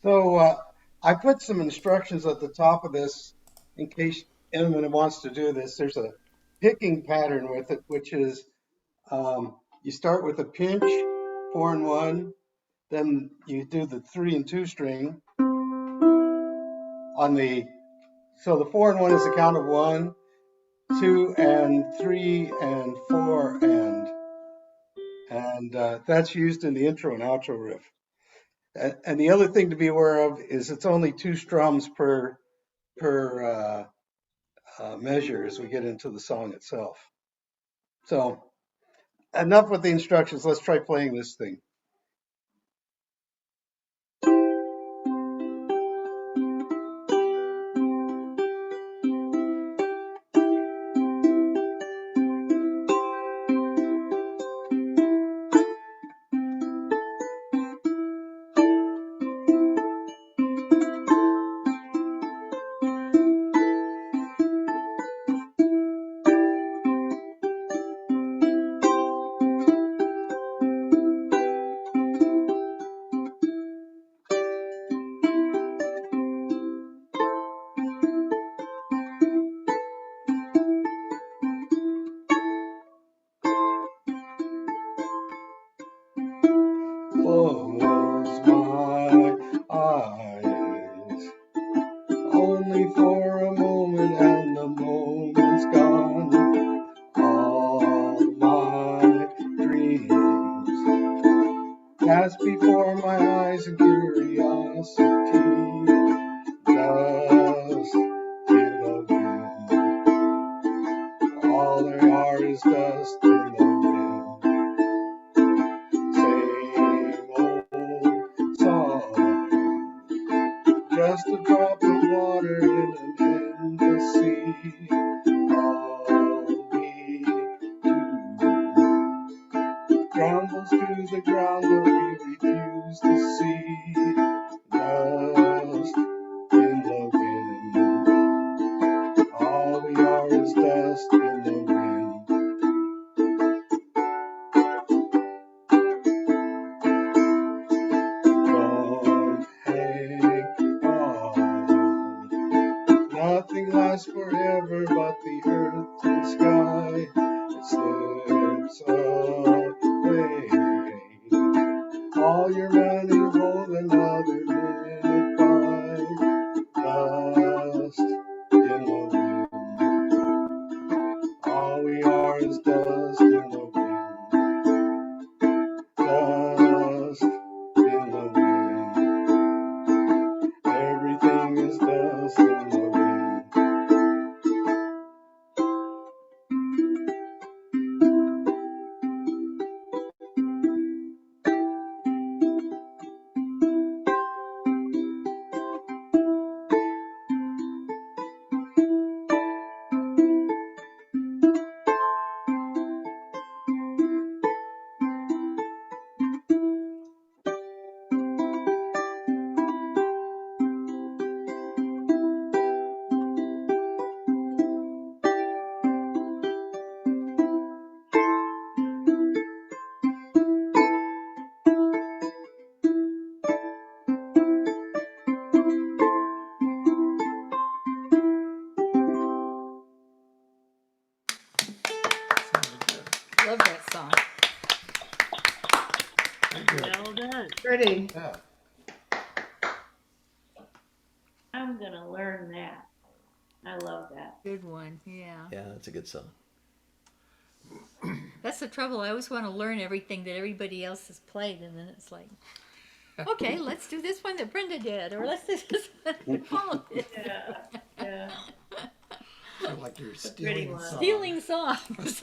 So I put some instructions at the top of this in case anyone wants to do this. There's a picking pattern with it, which is you start with a pinch, 4 and 1, then you do the 3 and 2 string on the. So the 4 and 1 is the count of 1, 2 and 3 and 4 and that's used in the intro and outro riff. And the other thing to be aware of is it's only 2 strums per measure as we get into the song itself. So enough with the instructions. Let's try playing this thing. Close my eyes, only for a moment, and the moment's gone. All my dreams pass before my eyes in curiosity, dust in the wind. All they are is dust in the wind. Same old song, just a drop of water in an endless sea. All we do crumbles to the ground, but we refuse to see. Dust in the wind. All we are is dust in the wind. Don't hang on. Nothing lasts forever but the earth and sky. It slips away. All your money hold another minute by. Dust in the wind. All we are is dust in the wind. Dust in the wind. Everything is dust in the wind.
Love that song.
Well done.
Pretty.
Yeah.
I'm gonna learn that. I love that.
Good one. Yeah.
Yeah, that's a good song.
That's the trouble. I always want to learn everything that everybody else has played, and then it's like, okay, let's do this one that Brenda did, or let's do this one that Paulette did.
Yeah, yeah.
feel like you're
The pretty
stealing
one.
songs.
Stealing songs.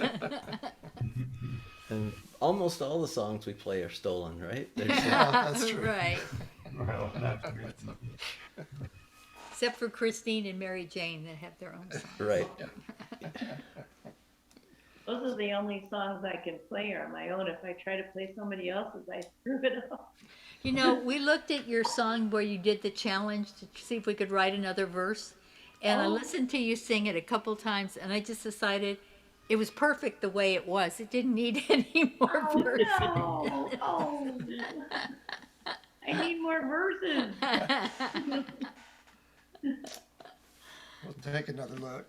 And almost all the songs we play are stolen, right?
Yeah, that's true.
Right.
Well, that's good.
Except for Christine and Mary Jane that have their own songs.
Right.
Those are the only songs I can play on my own. If I try to play somebody else's, I screw it up.
You know, we looked at your song where you did the challenge to see if we could write another verse. And I
Oh.
listened to you sing it a couple times, and I just decided it was perfect the way it was. It didn't need any more
Oh,
verses.
no. Oh. I need more verses.
We'll take another look.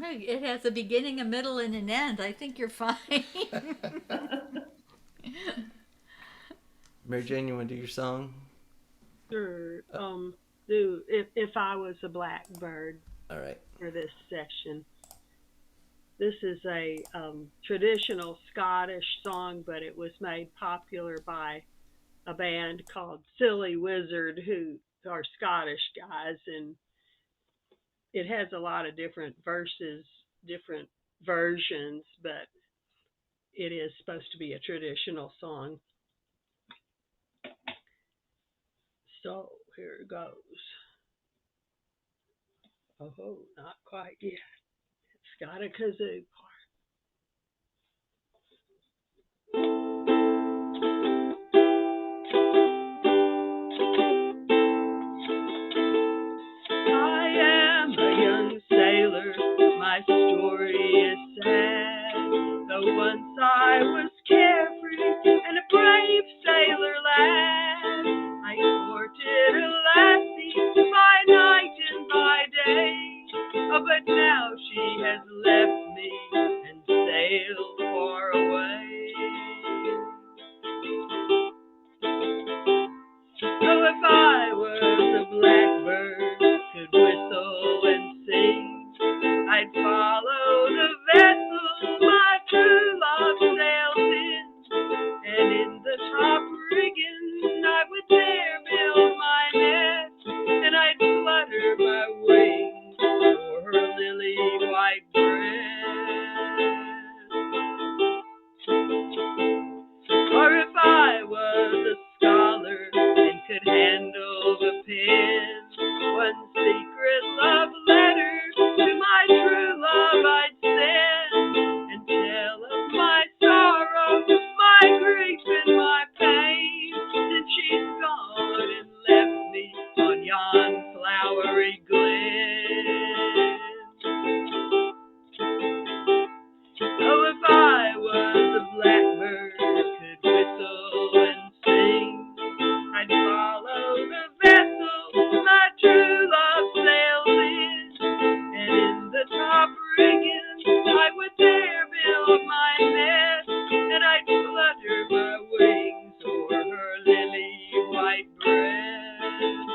It has a beginning, a middle, and an end. I think you're fine.
Mary Jane, you want to do your song?
Sure. If I was a blackbird
All right.
for this session. This is a traditional Scottish song, but it was made popular by a band called Silly Wizard, who are Scottish guys, and it has a lot of different verses, different versions, but it is supposed to be a traditional song. So here it goes. Oh, not quite yet. It's got a kazoo part. I am a young sailor, my story is sad. Though once I was carefree and a brave sailor lad, I courted a lassie by night and by day. Oh, but now she has left me and sailed far away. Oh, if I was a blackbird, could whistle and sing, I'd follow the vessel my true love sails in, and in the top rigging I would there build my nest, and I'd flutter my wings for her lily white breast. Or if I was a scholar and could handle the pen, one secret love letter to my true love I'd send, and tell of my sorrow, my grief and my pain, since she's gone and left me on yon flowery glen. Oh, if I was a blackbird, could whistle and sing, I'd follow the vessel my true love sails in, and in the top rigging I would there build my nest, and I'd flutter my wings o'er her lily white breast.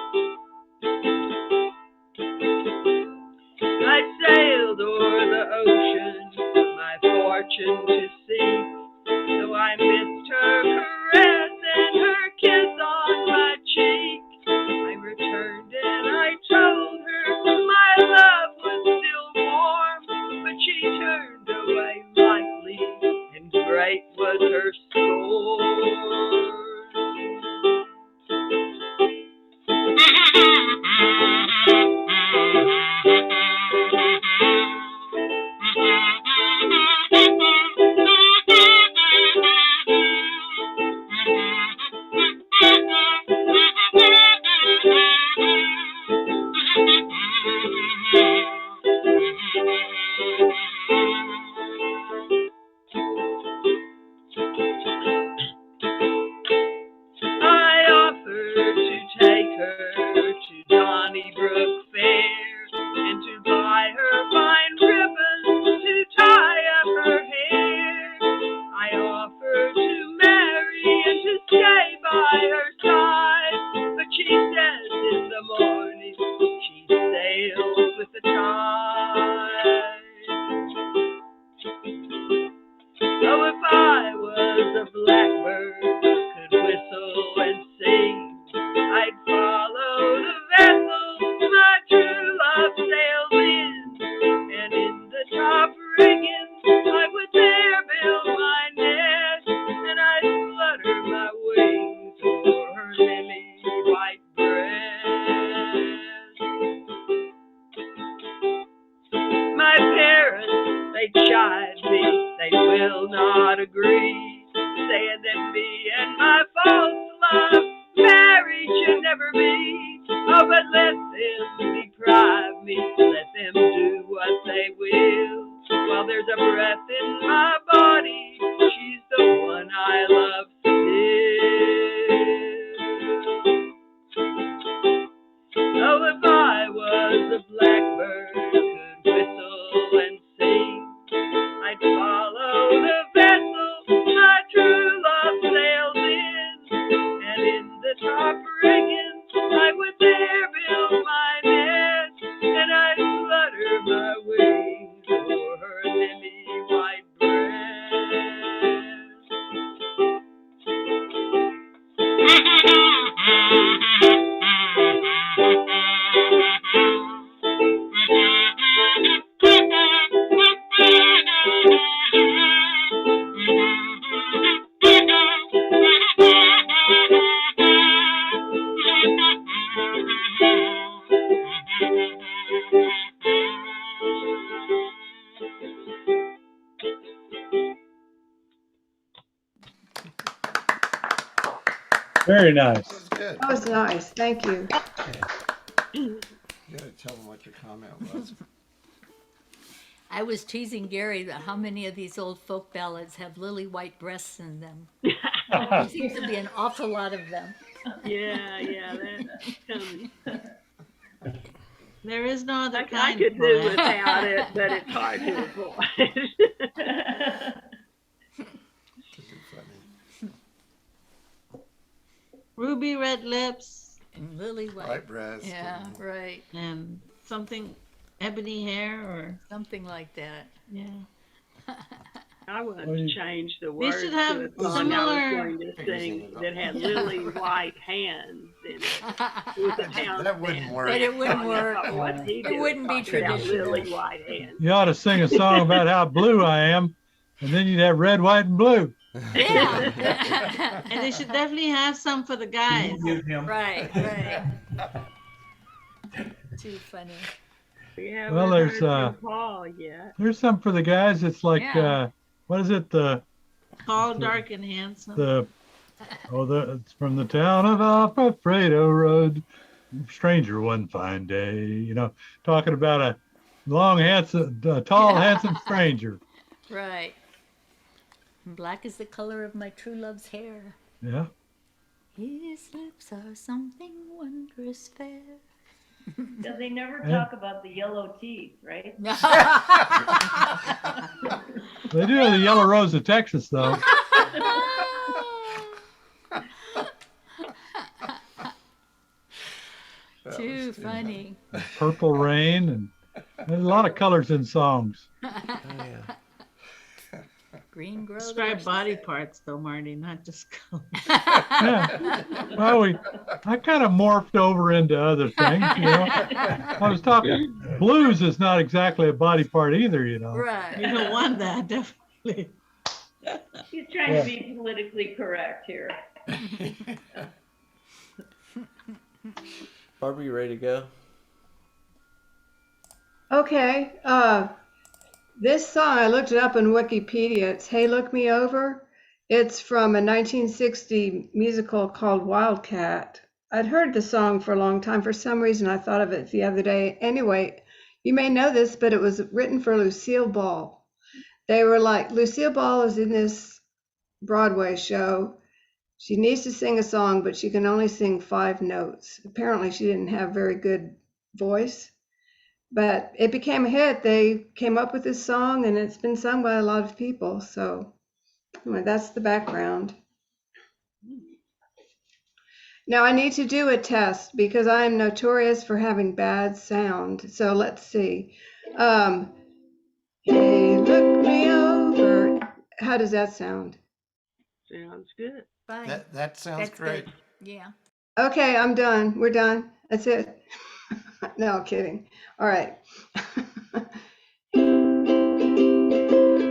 I sailed o'er the ocean, my fortune to seek, though I missed her caress and her kiss on my cheek. I returned and I told her my love was still warm, but she turned away lightly, and great was her scorn.
agree, saying that me and my false love marriage should never be. Oh, but let them deprive me, let them do what they will. While there's a breath in my body, she's the one I love still. Oh, if I was a blackbird, could whistle and sing, I'd follow the vessel my true love sails in, and in the top rigging I would there build my nest, and I'd flutter my wings o'er her lily white
Very nice.
That was good.
That was nice. Thank you.
You gotta tell them what your comment was.
I was teasing Gary that how many of these old folk ballads have lily white breasts in them. There seems to be an awful lot of them.
yeah, that's coming.
There is no other
I
kind.
could do
Paulette.
without it, but it's hard to avoid.
Ruby red lips
And lily white.
White breast.
Yeah, right.
and something ebony hair or
Something like that.
yeah.
I want
Well,
to
you-
change the
They
words
should
to
have
a song I
similar-
was going to sing that had lily white hands in it. It was a town
That wouldn't
band.
work.
But it wouldn't work.
What's he
It
doing
wouldn't be
talking about
traditional.
Lily white hands.
You ought to sing a song about how blue I am, and then you'd have red, white, and blue.
Yeah.
And they should definitely have some for the guys.
Give him.
Right, right. Too funny.
We haven't
Well, there's,
heard from Paul yet.
There's some for the guys. It's like,
Yeah.
what is it?
Tall, dark, and handsome.
It's from the town of Alfredo Road. Stranger one fine day, talking about a long, handsome, tall, handsome stranger.
Right. Black is the color of my true love's hair.
Yeah.
His lips are something wondrous fair.
Yeah, they never
Yeah.
talk about the yellow teeth, right?
They do have the Yellow Rose of Texas, though.
Too funny.
Purple Rain, and there's a lot of colors in songs.
Green grows.
Describe body parts, though, Marty, not just color.
Yeah. Well, I kind of morphed over into other things, I was talking, blues is not exactly a body part either,
Right.
You don't want that, definitely.
He's trying to be politically correct here.
Barbara, you ready to go?
Okay. This song, I looked it up on Wikipedia. It's Hey Look Me Over. It's from a 1960 musical called Wildcat. I'd heard the song for a long time. For some reason, I thought of it the other day. Anyway, you may know this, but it was written for Lucille Ball. They were like, Lucille Ball is in this Broadway show. She needs to sing a song, but she can only sing 5 notes. Apparently, she didn't have very good voice. But it became a hit. They came up with this song, and it's been sung by a lot of people. So anyway, that's the background. Now I need to do a test because I am notorious for having bad sound. So let's see. Hey, look me over. How does that sound?
Sounds good.
Fine.
That sounds
That's
great.
good. Yeah.
Okay, I'm done. We're done. That's it. No, kidding. All right.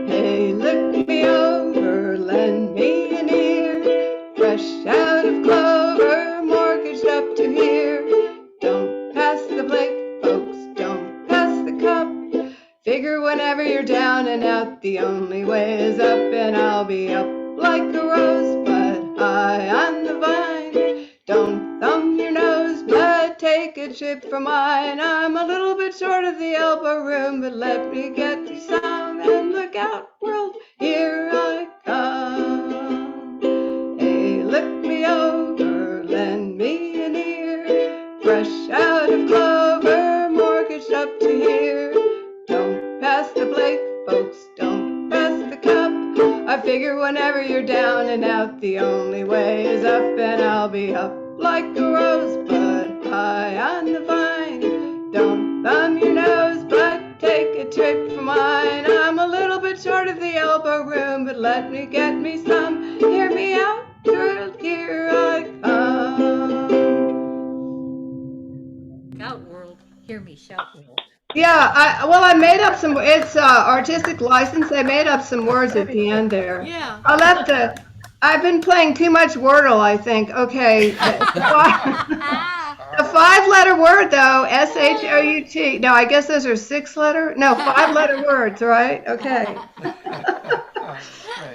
Hey, look me over, lend me an ear. Fresh out of clover, mortgaged up to here. Don't pass the plate, folks, don't pass the cup. Figure whenever you're down and out, the only way way is up, and I'll be up like a rosebud high on the vine. Don't thumb your nose, but take a chip from mine. I'm a little bit short of the elbow room, but let me get you some. And look out, world, here I come. Hey, look me over, lend me an ear. Fresh out of clover, mortgaged up to here. Don't pass the plate, folks, don't pass the cup. I figure whenever you're down and out, the only way is up, and I'll be up like a rosebud high on the vine. Don't thumb your nose, but take a trip from mine. I'm a little bit short of the elbow room, but let me get me some. Hear me out, girl, here I come.
Shout world, hear me shout world.
Yeah, I made up some, it's artistic license. I made up some words at the end there.
Yeah.
I've been playing too much Wordle, I think. Okay. A 5-letter word though, S-H-O-U-T. No, I guess those are 6-letter? No, 5-letter words, right? Okay.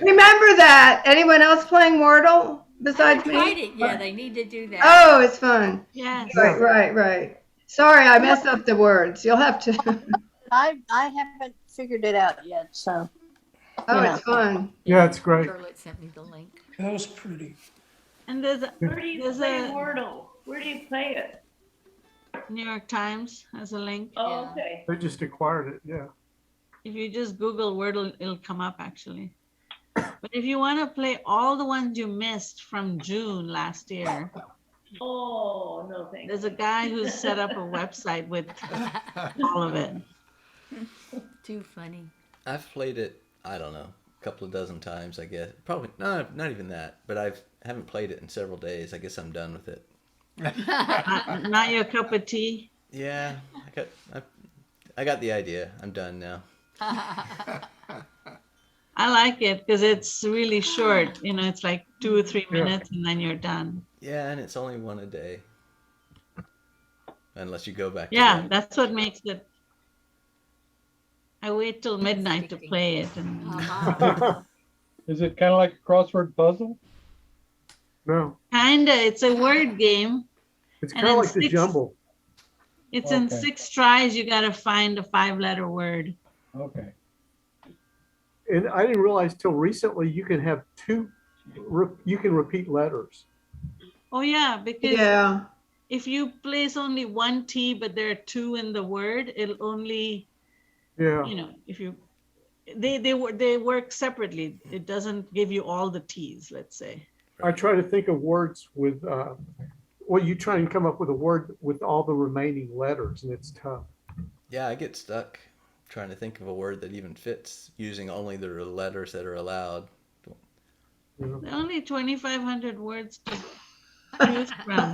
Remember that. Anyone else playing Wordle besides me?
Tried it. Yeah, they need to do that.
Oh, it's fun.
Yes.
Right. Sorry, I messed up the words. You'll have to.
I haven't figured it out yet, so.
Oh, it's fun.
Yeah, it's great.
Charlotte sent me the link.
That was pretty.
And there's
Where do you play Wordle? Where do you play it?
New York Times has a link.
Oh, okay.
They just acquired it, yeah.
If you just Google Wordle, it'll come up actually. But if you want to play all the ones you missed from June last year,
Oh, no thanks.
there's a guy who's set up a website with all of it.
Too funny.
I've played it, I don't know, a couple of dozen times, I guess. Probably not even that, but I haven't played it in several days. I guess I'm done with it.
Not your cup of tea?
Yeah, I got the idea. I'm done now.
I like it because it's really short. You know, it's like 2 or 3 minutes and then you're done.
Yeah, and it's only one a day. Unless you go back to
Yeah,
that.
that's what makes it. I wait till midnight to play it. And
Is it kind of like a crossword puzzle?
No,
kinda, it's a word game.
it's
And
kind of
in
like the
6
jumble.
It's in
Okay.
6 tries. You got to find a 5-letter word.
Okay.
And I didn't realize till recently you can have you can repeat letters.
Oh yeah, because
Yeah.
if you place only one T, but there are 2 in the word, it'll only,
Yeah.
you know, if you, they work separately. It doesn't give you all the T's, let's say.
I try to think of words with, well, you try and come up with a word with all the remaining letters, and it's tough.
Yeah, I get stuck trying to think of a word that even fits using only the letters that are allowed.
You know?
There are only 2,500 words to choose from.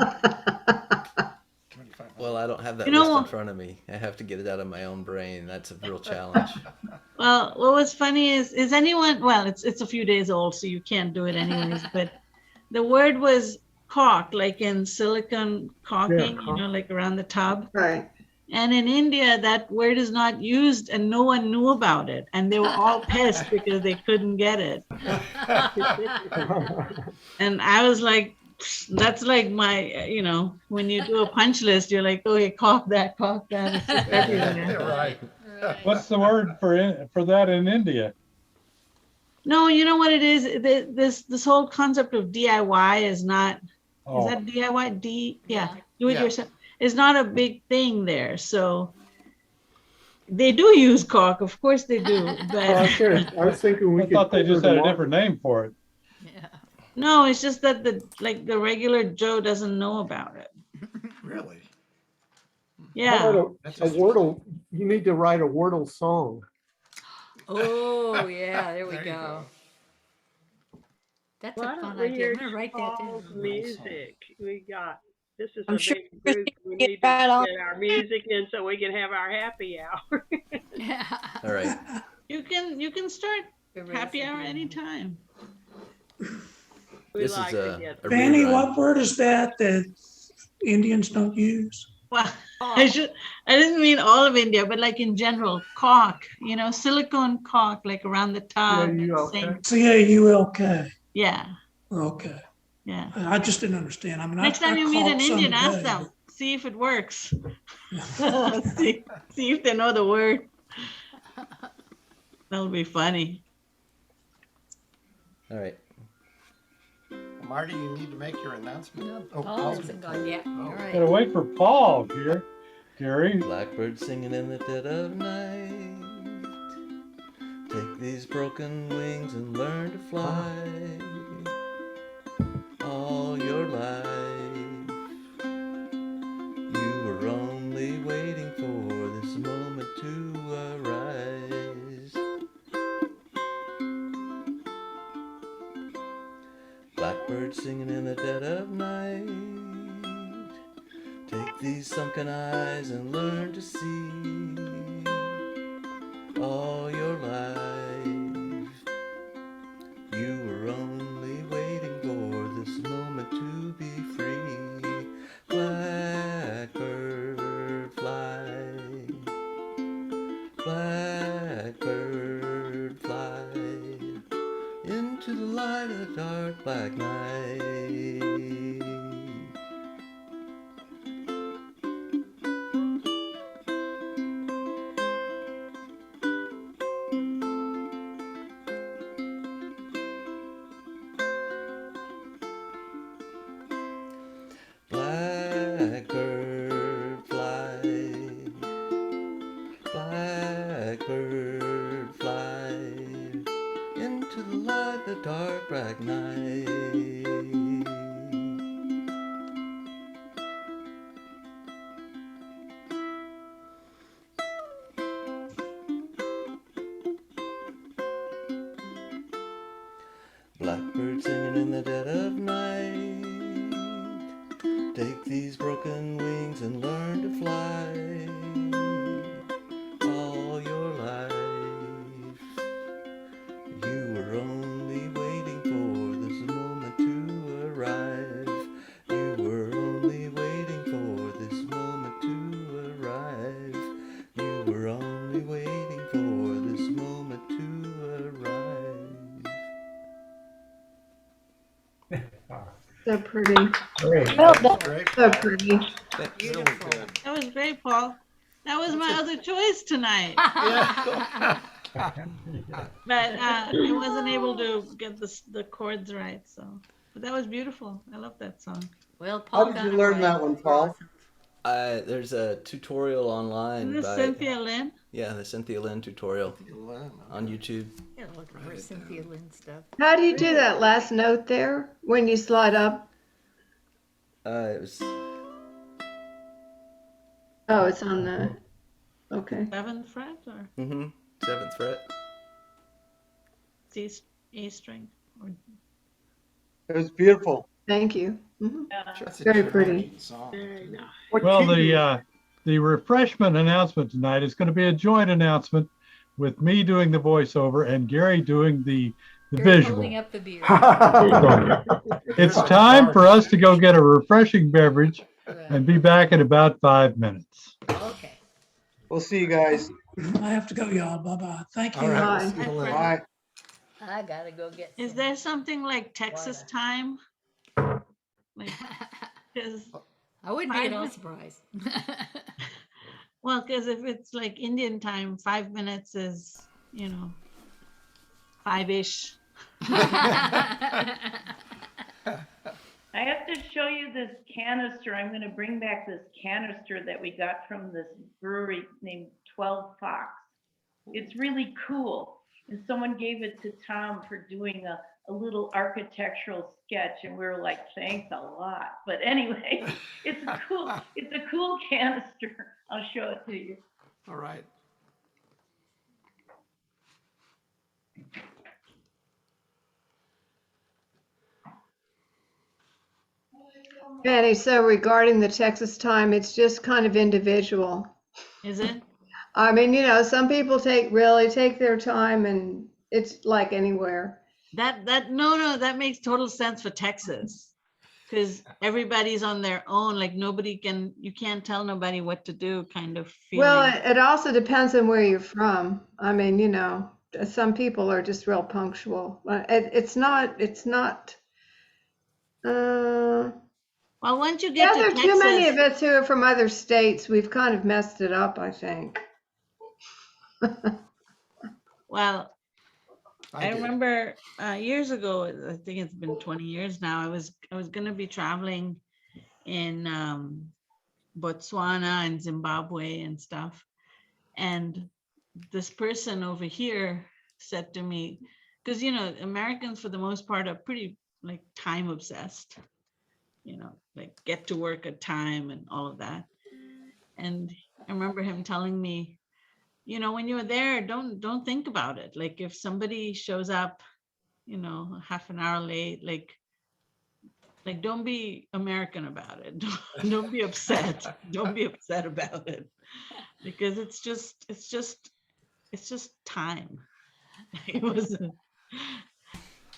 Well, I don't have that
You know
list in
what?
front of me. I have to get it out of my own brain. That's a real challenge.
Well, what was funny is anyone, well, it's a few days old, so you can't do it anyways, but the word was caulk, like in silicone caulking, you know, like around the tub.
Right.
And in India, that word is not used and no one knew about it. And they were all pissed because they couldn't get it. And I was like, that's like my, you know, when you do a punch list, you're like, okay, caulk that. It's just everywhere.
Right.
What's the word for that in India?
No, you know what it is? This whole concept of DIY is not,
Oh.
is that DIY? Do it
Yeah.
yourself. It's not a big thing there. So they do use caulk, of course they do. But
I was thinking we
I
could.
thought they just
put
had a
them on-
different name for it.
Yeah.
no, it's just that the regular Joe doesn't know about it.
Really?
How
Yeah.
about a Wordle? You need to write a Wordle song.
Oh, yeah, there we
There you
go. That's
Why
a fun
don't we
idea.
hear
I'm gonna write that
Paul's
down.
music? This is
I'm
a
sure
big group. We
get
need to
right on.
get our music in so we can have our happy hour.
Yeah.
All right.
You can start happy hour anytime.
We
This
like
is
to get
a
Vany,
rerun.
what word is that Indians don't use?
Well, I didn't mean all of India, but like in general, caulk, silicone caulk, like around the tub.
CAULK.
Yeah.
Okay.
Yeah.
I just didn't understand. I mean,
Next time you meet an
caulked some
Indian, ask
today,
them, see if it works. see if they know the word. That'll be funny.
All right.
Marty, you need to make your announcement.
No,
Oh,
Paul hasn't gone yet.
Oh.
All right.
Gotta wait for Paul here, Gary.
Blackbird singing in the dead of night. Take these broken wings and learn to fly. All your life, you were only waiting for this moment to arise. Blackbird singing in the dead of night. Take these sunken eyes and learn to see. All your life, you were only waiting for this moment to be free. Blackbird fly, blackbird fly, into the light of the dark black night. Blackbird fly, blackbird fly, into the light of the dark black night. Blackbird singing in the dead of night. Take these broken wings and learn to fly. All your life, you were only waiting for this moment to arrive. You were only waiting for this moment to arrive. You were only waiting for this moment to arrive.
So pretty.
Great.
Well done. So pretty.
That's really good.
That was great, Paul. That was my other choice tonight. But I wasn't able to get the chords right, so. But that was beautiful. I love that song.
Well, Paul
How did
got
you
it
learn
right.
that one, Paul?
There's a tutorial online
Isn't this
by
Cynthia Lynn?
yeah, the Cynthia Lynn tutorial on YouTube.
Yeah, looking for Cynthia Lynn stuff.
How do you do that last note there when you slide up?
It was
Oh, it's on the, okay.
7th fret or
7th fret.
C, A string? Or
It was beautiful.
Thank you. Mhm.
That's a
Very
Jim
pretty.
Henson song.
Well, the refreshment announcement tonight is going to be a joint announcement with me doing the voiceover and Gary doing the
You're
visual.
holding up the beer.
It's time for us to go get a refreshing beverage and be back in about 5 minutes.
Okay.
We'll see you guys.
I have to go, y'all. Bye-bye. Thank you.
All right.
Bye.
See you later.
Bye.
I gotta go get
is
some
there something like Texas
water.
time? Like, because
I wouldn't be at all surprised.
well, because if it's like Indian time, 5 minutes is 5-ish.
I have to show you this canister. I'm going to bring back this canister that we got from this brewery named 12 Fox. It's really cool. And someone gave it to Tom for doing a little architectural sketch, and we were like, thanks a lot. But anyway, it's a cool canister. I'll show it to you.
All right.
Vany, so regarding the Texas time, it's just kind of individual.
Is it?
I mean, some people really take their time, and it's like anywhere.
No, that makes total sense for Texas. because everybody's on their own. Like you can't tell nobody what to do kind of feeling.
Well, it also depends on where you're from. I mean, some people are just real punctual. It's not.
Well, once you
Yeah,
get
there
to
are too many
Texas,
of us who are from other states. We've kind of messed it up, I think.
well, I
did.
remember years ago, I think it's been 20 years now, I was going to be traveling in Botswana and Zimbabwe and stuff. And this person over here said to me, because, Americans for the most part are pretty like time obsessed, like get to work at time and all of that. And I remember him telling me, when you're there, don't think about it. Like if somebody shows up, half an hour late, like don't be American about it. Don't be upset. Don't be upset about it, because it's just time. It was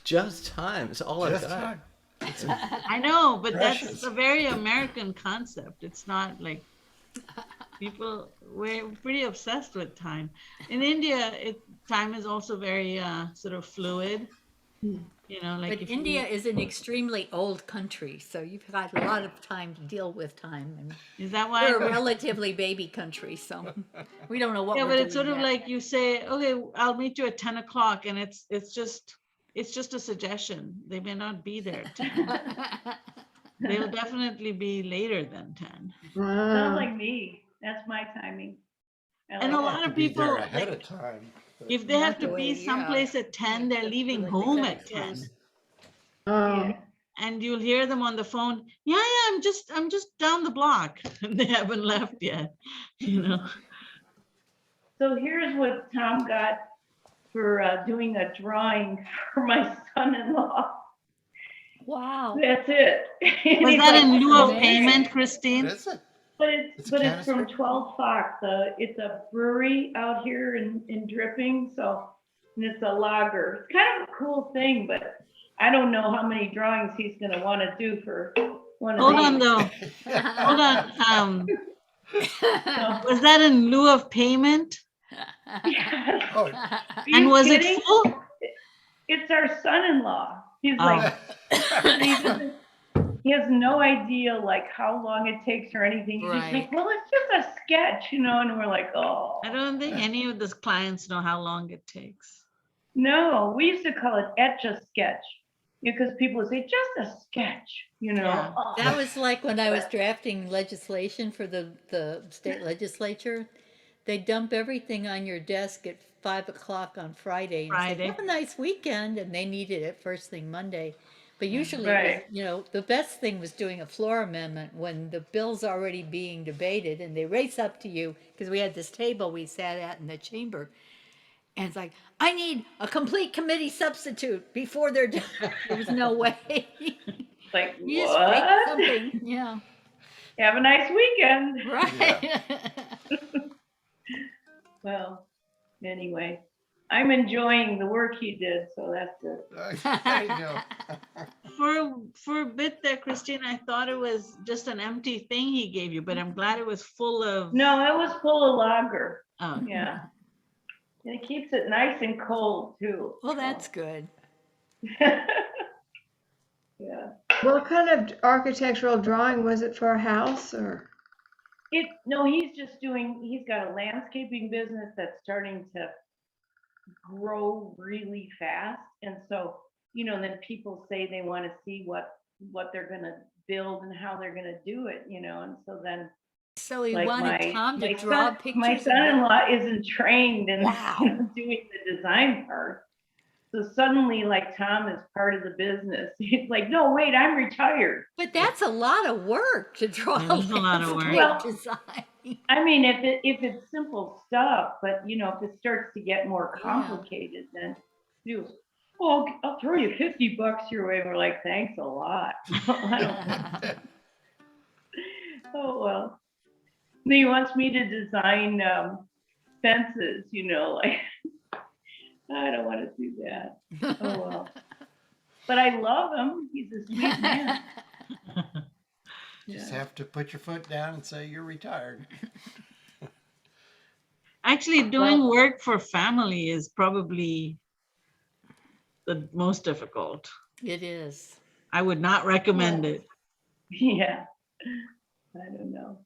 Just time. It's all I've
Just
got.
time.
I know, but
Precious.
that's a very American concept. It's not like we're pretty obsessed with time. In India, time is also very sort of fluid. Like
But India is an extremely old country, so you've got a lot of time to deal with time. And
is that why
we're a relatively baby country, so we don't know what
yeah,
we're
but
doing
it's sort of
yet.
like you say, okay, I'll meet you at 10 o'clock, and it's just a suggestion. They may not be there at 10. They'll definitely be later than 10.
Sounds like me. That's my timing.
And a lot of people,
there ahead
like,
of time.
if they have to be
Luckily, yeah.
someplace at 10, they're leaving
Like
home
they
at 10.
Um,
And you'll hear them on the phone, yeah, I'm just down the block. And they haven't left yet,
So here's what Tom got for doing a drawing for my son-in-law.
Wow.
That's it. And
Was
he's
that
like,
in lieu of
"Amazing."
payment, Christine?
What is it?
But
It's a
it's from
canister?
12 Fox. It's a brewery out here in Dripping. So, and it's a lager. It's kind of a cool thing, but I don't know how many drawings he's going to want to do for one of
Hold
these.
on, though. Hold on. Was that in lieu of payment?
Yes.
Oh,
Are
And
you
was
kidding?
it full?
It's our son-in-law. He's
Oh.
like, he has no idea like how long it takes or anything. He's just like, well, it's just a sketch, and we're like, oh.
I don't think any of the clients know how long it takes.
No, we used to call it Etch-a-Sketch because people would say, just a sketch,
Yeah.
Oh.
That was like when I was drafting legislation for the state legislature. They dump everything on your desk at 5 o'clock on Friday and say, have a nice weekend, and they needed it first thing Monday. But usually, it was, the best thing was doing a floor amendment when the bill's already being debated, and they race up to you, because we had this table we sat at in the chamber, and it's like, I need a complete committee substitute before they're done. There was no way.
Like,
You just make
what?
something, yeah.
Have a nice weekend.
Right.
Well, anyway, I'm enjoying the work he did, so that's good.
there you go.
For a bit there, Christine, I thought it was just an empty thing he gave you, but I'm glad it was full of.
No, it was full of lager.
Oh.
Yeah. And it keeps it nice and cold too.
Well, that's good.
Yeah.
what kind of architectural drawing was it for a house or?
No, he's got a landscaping business that's starting to grow really fast. And so, then people say they want to see what they're going to build and how they're going to do it, and so then.
So he
like
wanted Tom to draw pictures.
My son-in-law isn't trained in
Wow.
doing the design part. So suddenly, like, Tom is part of the business. He's like, no, wait, I'm retired.
But that's a lot of work to draw
Yeah, that's a lot of work.
Well,
design.
I mean, if it's simple stuff, but if it starts to get more complicated, then he goes, oh, I'll throw you $50 your way. We're like, thanks a lot. Oh, well. Then he wants me to design fences, like, I don't want to do that. Oh, well. But I love him. He's a sweet man.
Just have to put your foot down and say you're retired.
Actually, doing work for family is probably the most difficult.
It is.
I would not recommend it.
Yeah. I don't know.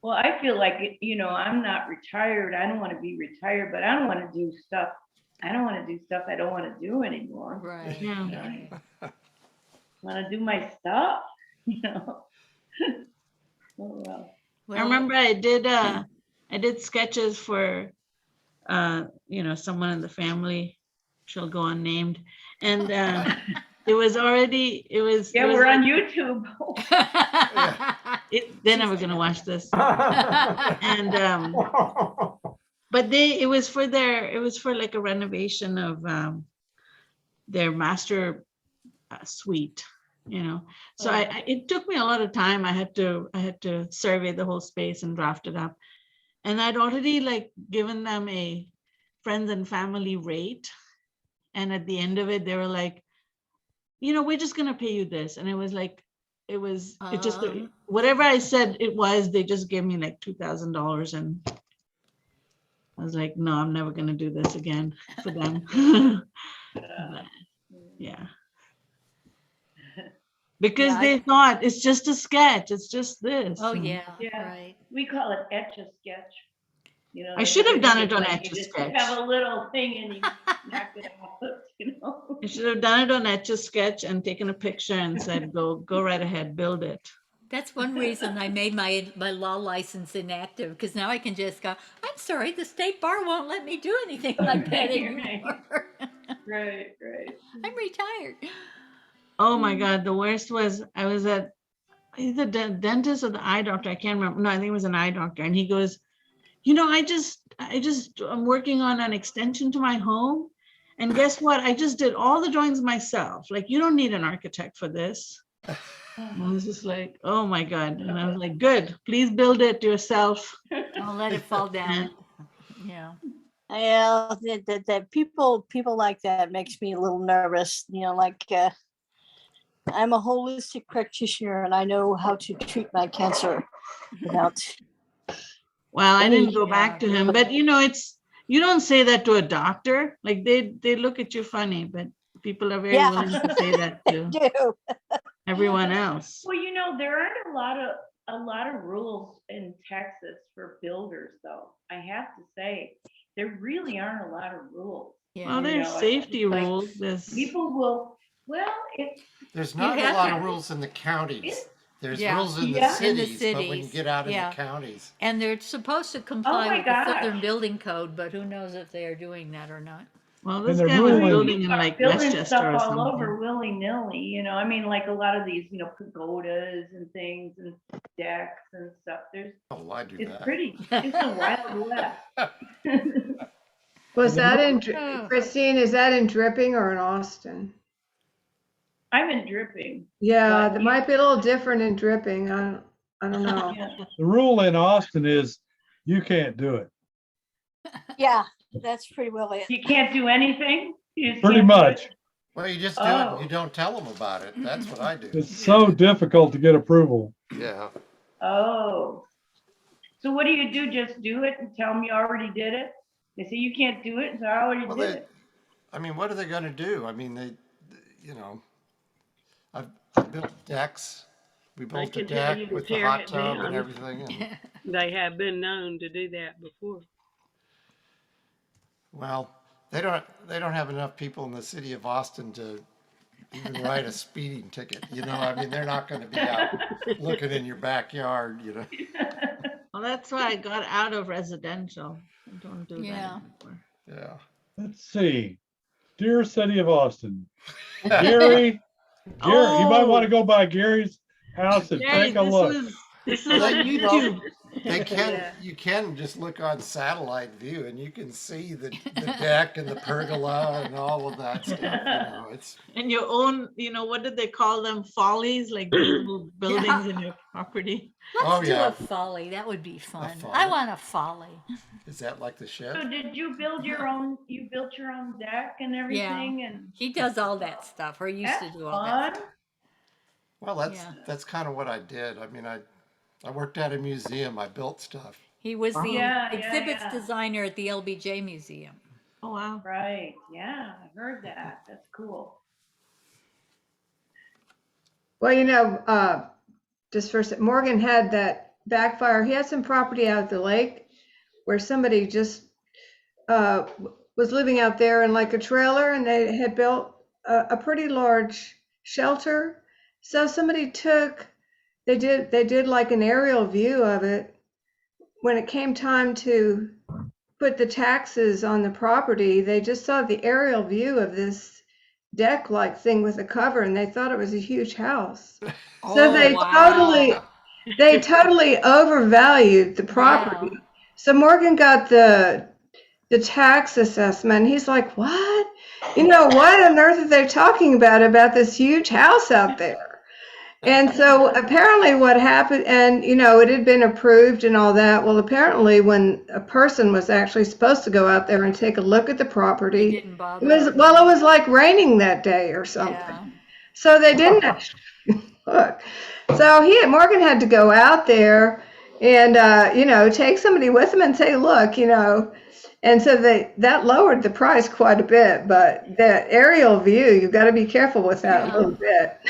Well, I feel like, I'm not retired. I don't want to be retired, but I don't want to do stuff. I don't want to do stuff I don't want to do anymore.
Right.
Yeah.
I want to do my stuff, Oh, well.
I remember I did sketches for someone in the family. She'll go unnamed. And it was
we're on YouTube.
They're never gonna watch this. And but it was for like a renovation of their master suite, So it took me a lot of time. I had to survey the whole space and draft it up. And I'd already like given them a friends and family rate. And at the end of it, they were like, we're just gonna pay you this. And it was like, it just whatever I said it was, they just gave me like $2,000, and I was like, no, I'm never gonna do this again for them. But, yeah. Because they thought it's just a sketch, it's just this.
Oh yeah,
right. We call it Etch-a-Sketch.
I should have done it on Etch-a-Sketch.
Have a little thing and you knock it off,
I should have done it on Etch-a-Sketch and taken a picture and said, go right ahead, build it.
That's one reason I made my law license inactive, because now I can just go, I'm sorry, the state bar won't let me do anything like that anymore.
Right.
I'm retired.
Oh my God, the worst was I was at the dentist or the eye doctor, I can't remember. No, I think it was an eye doctor. And he goes, I'm working on an extension to my home. And guess what? I just did all the drawings myself. Like, you don't need an architect for this. And I was just like, oh my God. And I was like, good, please build it yourself.
I'll let it fall down. Yeah.
Yeah, the people like that makes me a little nervous. I'm a holistic practitioner and I know how to treat my cancer without.
Well, I didn't go back to him, but you don't say that to a doctor. Like they look at you funny, but people are very willing to say that to everyone else.
Well, there aren't a lot of rules in Texas for builders, though. I have to say, there really aren't a lot of rules.
Yeah. Well, there's safety rules.
People will. Well,
there's not a lot of rules in the counties. There's rules in the cities, but when you get out in the counties.
And they're supposed to comply with the Southern Building Code, but who knows if they are doing that or not.
Well, this guy was building in like Westchester
stuff
or something.
all over willy-nilly, like a lot of these, pagodas and things and decks and stuff. It's pretty, it's a wild west.
Was that in, Christine, is that in Dripping or in Austin?
I'm in Dripping.
Yeah, that might be a little different in Dripping. I don't know.
The rule in Austin is you can't do it.
Yeah, that's pretty well it.
You can't do anything?
Pretty much.
Well, you just do it. You don't tell them about it. That's what I do.
It's so difficult to get approval.
Yeah.
Oh. So what do you do? Just do it and tell them you already did it? They say you can't do it, and so I already did it.
I mean, what are they going to do? I mean, I've built decks. We built a deck with the hot tub and everything. And,
they have been known to do that before.
Well, they don't have enough people in the city of Austin to even write a speeding ticket. I mean, they're not going to be out looking in your backyard.
Well, that's why I got out of residential. I don't do that anymore.
Yeah.
Let's see. Dear City of Austin, Gary, you might want to go by Gary's house and take a look.
This is on YouTube.
You can just look on satellite view and you can see the deck and the pergola and all of that stuff.
And your own, what did they call them? Follies, like little buildings in your property.
Let's do a folly. That would be fun. I want a folly.
Is that like the shed?
So did you build your own? You built your own deck and everything, and
he does all that stuff, or used to do all that stuff.
Well, that's kind of what I did. I mean, I worked at a museum. I built stuff.
He was the
Yeah,
exhibits
yeah.
designer at the LBJ Museum.
Oh wow.
Right. Yeah, I heard that. That's cool.
Well, just for a sec, Morgan had that backfire. He had some property out at the lake where somebody just was living out there in like a trailer, and they had built a pretty large shelter. So they did like an aerial view of it. When it came time to put the taxes on the property, they just saw the aerial view of this deck-like thing with a cover, and they thought it was a huge house. So they totally overvalued the property.
Wow.
So Morgan got the tax assessment. He's like, what? What on earth are they talking about this huge house out there? And so apparently what happened, and it had been approved and all that. Well, apparently when a person was actually supposed to go out there and take a look at the property,
Didn't bother.
it was like raining that day or something.
Yeah.
So they didn't actually look. So Morgan had to go out there and take somebody with him and say, look, and so that lowered the price quite a bit. But that aerial view, you've got to be careful with that a little bit.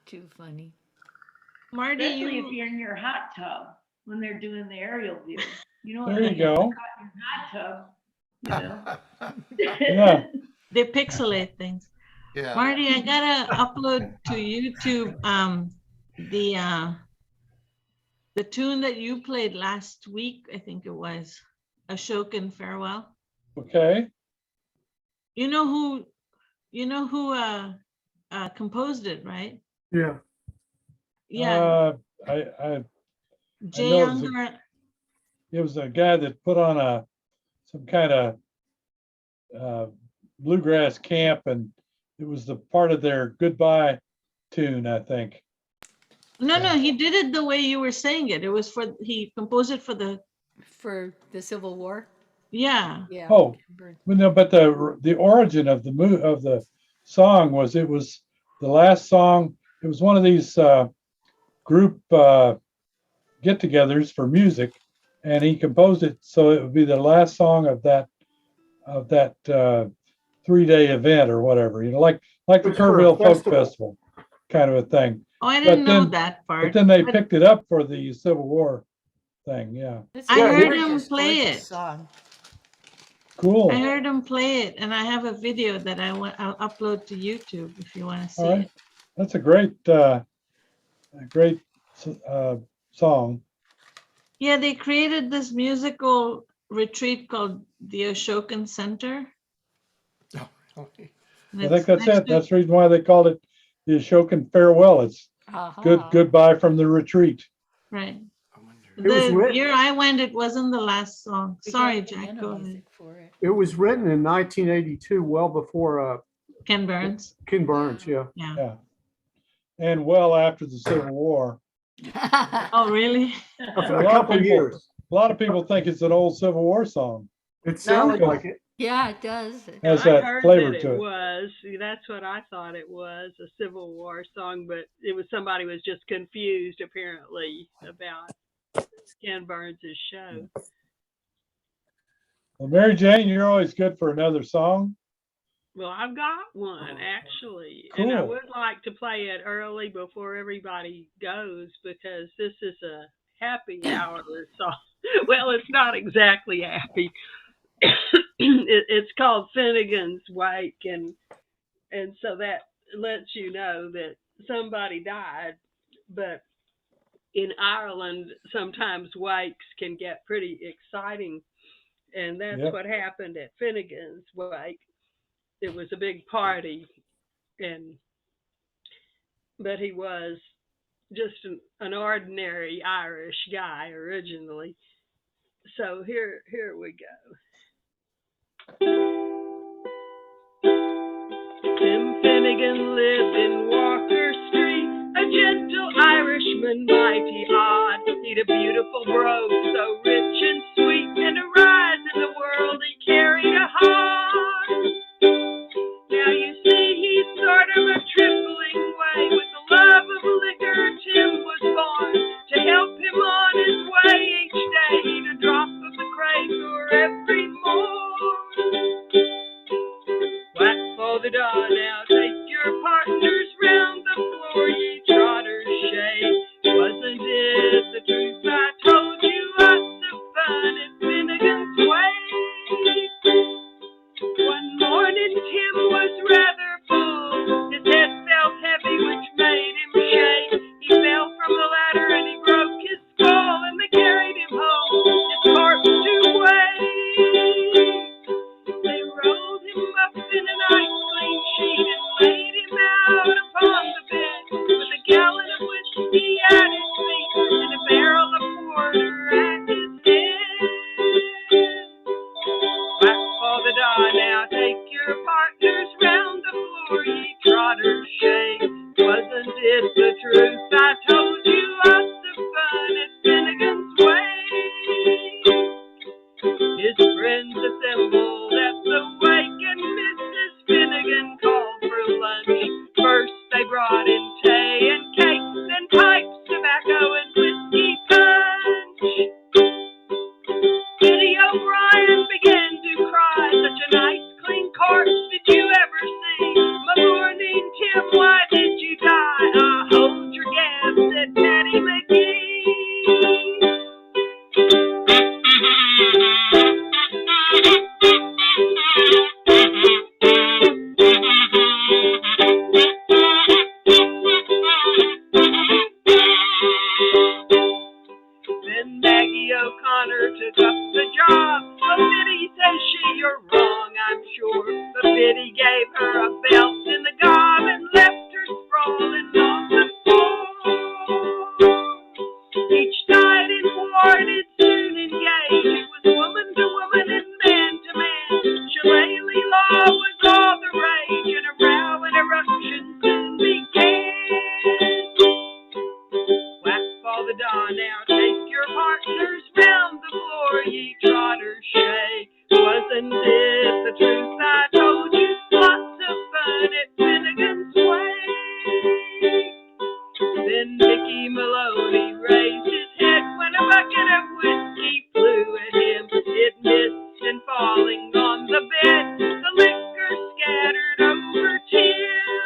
Too funny.
Marty,
Especially if you're in your hot tub when they're doing the aerial view.
There you go.
Hot tub,
Yeah.
they pixelate things.
Yeah.
Marty, I gotta upload to YouTube the tune that you played last week. I think it was Ashokan Farewell.
Okay.
You know who composed it, right?
Yeah.
Yeah.
I
Jay
know
Younger.
it was a guy that put on some kind of bluegrass camp, and it was the part of their goodbye tune, I think.
No, he did it the way you were saying it. It was he composed it for the
Civil War.
Yeah.
Yeah.
Oh, well, no, but the origin of the song was the last song. It was one of these group get-togethers for music, and he composed it so it would be the last song of that 3-day event or whatever. Like the Kerrville Folk Festival kind of a thing.
Oh, I didn't know that part.
But then they picked it up for the Civil War thing. Yeah.
I heard him play it.
Song.
Cool.
I heard him play it, and I have a video that I'll upload to YouTube if you want to see it.
That's a great song.
Yeah, they created this musical retreat called the Ashokan Center.
Oh,
I think that's it. That's the reason why they called it the Ashokan Farewell. It's goodbye from the retreat.
Right.
The
year I went, it wasn't the last song. Sorry, Jack. Go ahead.
It was written in 1982, well before
Ken Burns.
Ken Burns, yeah.
Yeah. And well after the Civil War.
Oh, really?
A couple years.
A lot of people think it's an old Civil War song.
It sounds like it.
Yeah, it does.
Has
I
that
heard
flavor
that
to it.
was. That's what I thought it was, a Civil War song, but it was somebody was just confused apparently about Ken Burns' show.
Well, Mary Jane, you're always good for another song.
Well, I've got one actually, and I
Cool.
would like to play it early before everybody goes because this is a happy hour song. Well, it's not exactly happy. It's called Finnigan's Wake, and so that lets you know that somebody died. But in Ireland, sometimes wakes can get pretty exciting, and that's
Yep.
what happened at Finnigan's Wake. It was a big party, but he was just an ordinary Irish guy originally. So here we go. Tim Finnigan lived in Walker Street, a gentle Irishman, mighty odd. He'd a beautiful brogue, so rich and sweet, and a rise in the world he carried a heart. Now you see he's sort of a trip
for the dawn. Now take your partners round the floor, ye trotters shake. Wasn't it the truth I told you? Lots of fun at Finnigan's Way. One morning Tim was rather full. His head felt heavy, which made him shake. He fell from the ladder and he broke his skull, and they carried him home, his corpse to weigh. They rolled him up in a nice clean sheet and laid him out upon the bed, with a gallon of whiskey at his feet and a barrel of porter at his head. Whack for the dawn, now take your partners round the floor, ye trotters shake. Wasn't it the truth I told you? Lots of fun at Finnigan's Way. His friends assembled at the wake, and Mrs. Finnigan called for lunch. First they brought in tea and cakes, then pipes, tobacco, and whiskey punch. Kitty O'Brien began to cry. Such a nice, clean corpse did you ever see? My morning, Tim, why did you die? Ah, hold your gas, said Patty McGee. Then Maggie O'Connor took up the job. Oh, Biddy, says she, you're wrong, I'm sure. But Biddy gave her a belt in the gob and left her sprawling on the floor. Each night in war did soon engage. It was woman to woman and man to man. Shillelagh law was all the rage, and a row and eruption soon began. Whack for the dawn, now take your partners round the floor, ye trotters shake. Wasn't it the truth I told you? Lots of fun at Finnigan's Way. Then Mickey Maloney raised his head when a bucket of whiskey flew at him. It missed, and falling on the bed, the liquor scattered over Tim.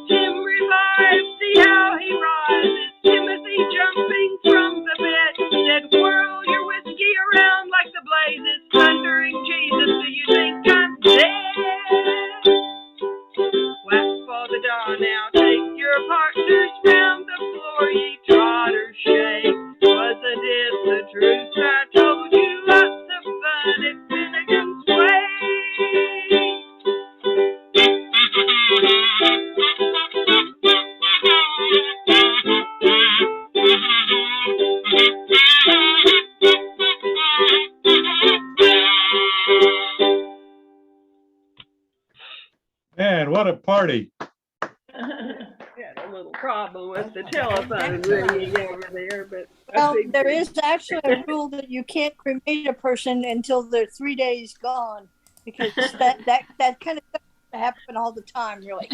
Tim revived, see how he rises. Timothy jumping from the bed said, whirl your whiskey around like the blazes. Thundering Jesus, do you think I'm dead? Whack for the dawn, now take your partners round the floor, ye trotters shake. Wasn't it the truth I told you? Lots of fun at Finnigan's Way.
Man, what a party.
Had a little problem with the telephone ringing over there, but
Well, there is actually a rule that you can't cremate a person until they're 3 days gone, because that kind of stuff happen all the time, really.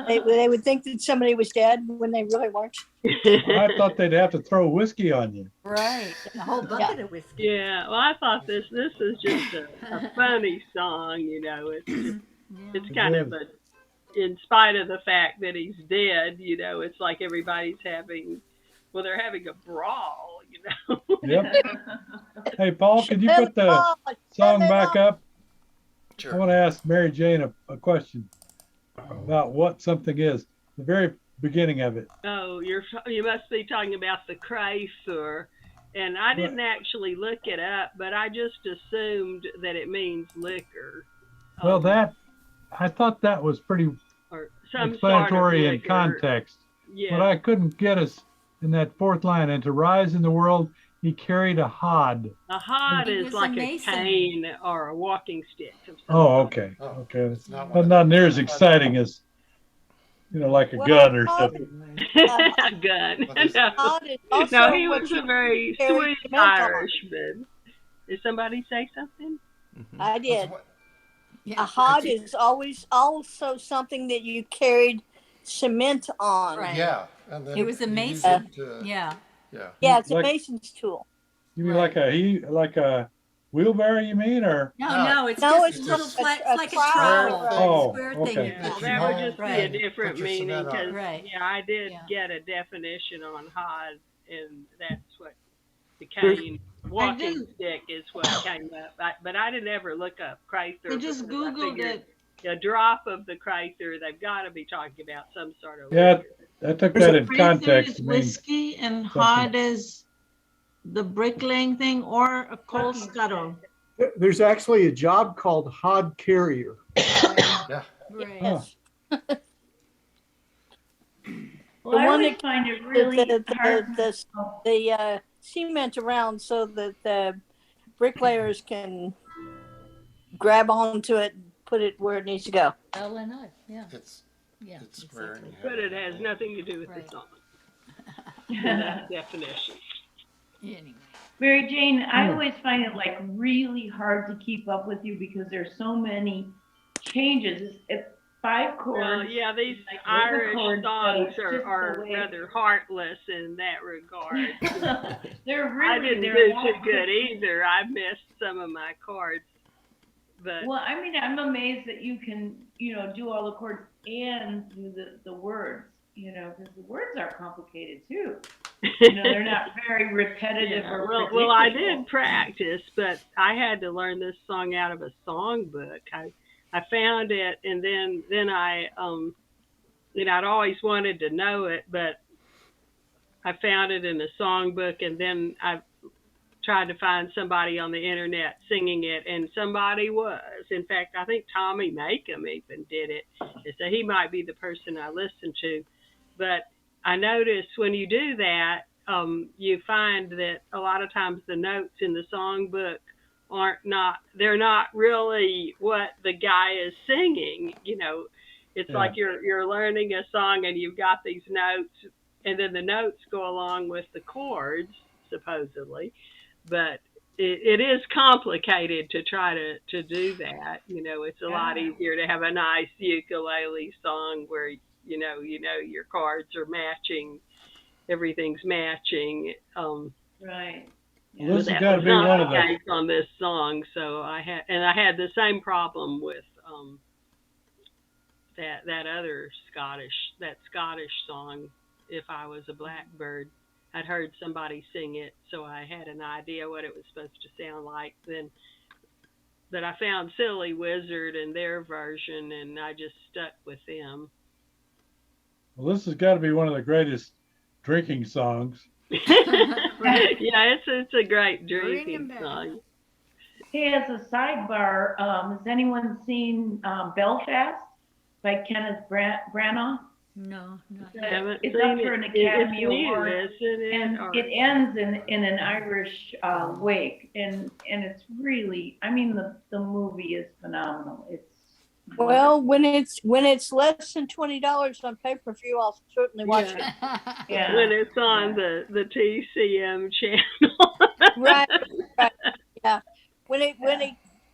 They would think that somebody was dead when they really weren't.
I thought they'd have to throw whiskey on you.
Right. A whole bucket of whiskey.
Yeah, well, I thought this is just a funny song, you know. It's just, it's kind of a, in spite of the fact that he's dead, you know, it's like everybody's having, well, they're having a brawl, you know.
Yep. Hey, Paul, could you put the song back up?
Sure.
I want to ask Mary Jane a question about what something is. The very beginning of it.
Oh, you must be talking about the Chrysler. And I didn't actually look it up, but I just assumed that it means liquor.
Well, I thought that was pretty
or some
explanatory
sort of
in context.
Yeah.
But I couldn't get us in that fourth line. And to rise in the world, he carried a hod.
A hod is like a cane or a walking stick.
Oh, okay. Okay. It's not near as exciting as, you know, like a gun or something.
A gun. No, he was a very sweet Irishman. Did somebody say something?
I did. A hod is always also something that you carried cement on.
Right.
Yeah. And then
It was a
you use
mason.
it to-
Yeah.
Yeah.
Yeah, it's a
Like-
mason's tool.
You mean like a Wheelbarrow, you mean, or?
No, it's
No,
just
it's
a little
just
flat.
a
It's like a
trowel.
trowel,
Oh,
square
okay.
thing.
Yeah,
That you
that would
hold
just be a
Right.
different
Put your
meaning
cement on it.
because
Right.
yeah, I did
Yeah.
get a definition on hod, and that's what
There's-
became walking
didn't-
stick is what came up. But I didn't ever look up Chrysler
I just
because I
Googled
figured
it.
a drop of the Chrysler, they've got to be talking about some sort of
Yeah,
liquor.
I took
There's
that
a
in
Chrysler
context
is
to mean
whiskey and
something.
hod is the bricklaying thing or a coal scuttle.
There's actually a job called hod carrier.
Yeah.
Right.
Yes.
Well, I
one
always
that
find it really hard.
the cement around so that the bricklayers can grab onto it and put it where it needs to go.
Well, why not? Yeah.
It's
Yeah.
square and you
But
have
it has nothing to do with
Right.
the song. That definition.
Anyway.
Mary Jane, I always find it like really hard to keep up with you because there's so many changes. It's 5 chords.
Well, yeah, these
like
Irish
chords, so
songs
it's
are,
just
are
the way-
rather heartless in that regard.
They're
I
really
didn't
they're
do
not
too good either. I missed some of my chords, but
Well, I mean, I'm amazed that you can, do all the chords and do the words, because the words are complicated too. They're not very repetitive
yeah,
or
well, I
predictable.
did practice, but I had to learn this song out of a songbook. I found it, and then I I'd always wanted to know it, but I found it in a songbook, and then I tried to find somebody on the internet singing it, and somebody was. In fact, I think Tommy Makem even did it, and so he might be the person I listened to. But I noticed when you do that, you find that a lot of times the notes in the songbook they're not really what the guy is singing. It's
Yeah.
like you're learning a song and you've got these notes, and then the notes go along with the chords, supposedly. But it is complicated to try to do that. It's a lot easier to have a nice ukulele song where your chords are matching, everything's matching.
Right.
Well, this
But
has
that
got to
was
be
not
one of
the
the.
case on this song. So I had the same problem with that other Scottish song. If I Was a Blackbird, I'd heard somebody sing it, so I had an idea what it was supposed to sound like. But I found Silly Wizard and their version, and I just stuck with them.
Well, this has got to be one of the greatest drinking songs.
Yeah, it's a great drinking song.
Hey, as a sidebar, has anyone seen Belfast by Kenneth Branagh?
No, not
I haven't
It's
seen
up for
it.
an Academy
It's new,
Award,
isn't it?
and
Or-
it ends in an Irish wake, and it's really, I mean, the movie is phenomenal. It's
Well, when it's less than $20 on pay-per-view, I'll certainly watch it.
Yeah.
When it's on the TCM channel.
Right, yeah. When it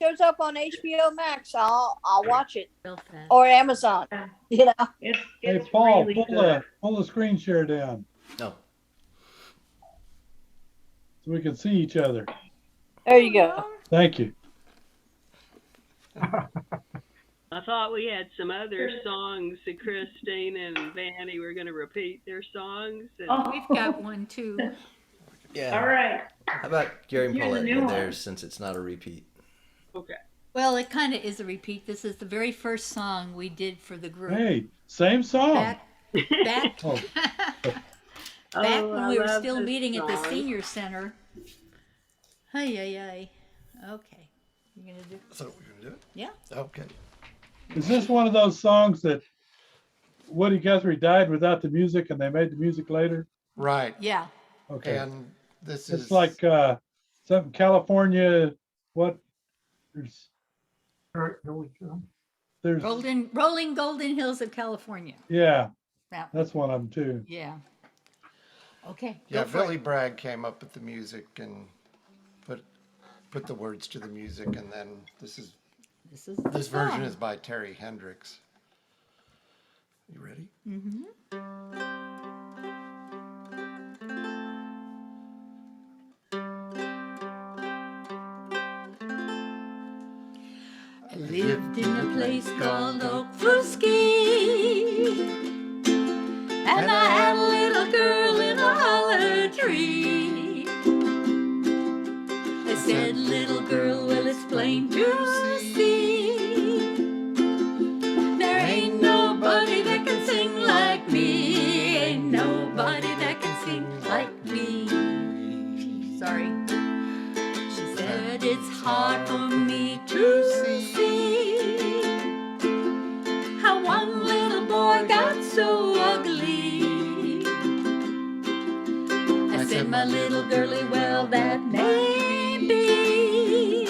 shows up on HBO Max, I'll watch it,
Belfast.
or Amazon.
It's
Hey, Paul,
really
pull the screen share down
No.
so we can see each other.
There you go.
Thank you.
I thought we had some other songs that Christine and Vany were going to repeat their songs. And
We've got one too.
Yeah.
All right.
How about Gary and
Here's a
Paulette
new
did
one.
theirs since it's not a repeat?
Okay.
Well, it kind of is a repeat. This is the very first song we did for the group.
Hey, same song.
Back
Oh.
back
Oh,
when
I
we were
love
still
this
meeting at the
song.
senior center. Hey, ay. Okay. You're gonna do
So we're gonna do it?
Yeah.
Okay.
Is this one of those songs that Woody Guthrie died without the music and they made the music later?
Right.
Yeah.
Okay.
And this
It's
is
like something California. What? There's
Rolling Golden Hills of California.
yeah.
That
That's one of them too.
Yeah. Okay.
yeah,
go for
Billy
it.
Bragg came up with the music and put the words to the music, and then this
This
version
song.
is by Terry Hendricks. You ready?
Mm-hmm. lived in a place called Oakfusky, and I had a little girl in a holler tree. They said, little girl, well, it's plain to see, there ain't nobody that can sing like me, ain't nobody that can sing like me. Sorry. She said, it's hard for me to see how one little boy got so ugly. I said, my little girlie, well, that may be,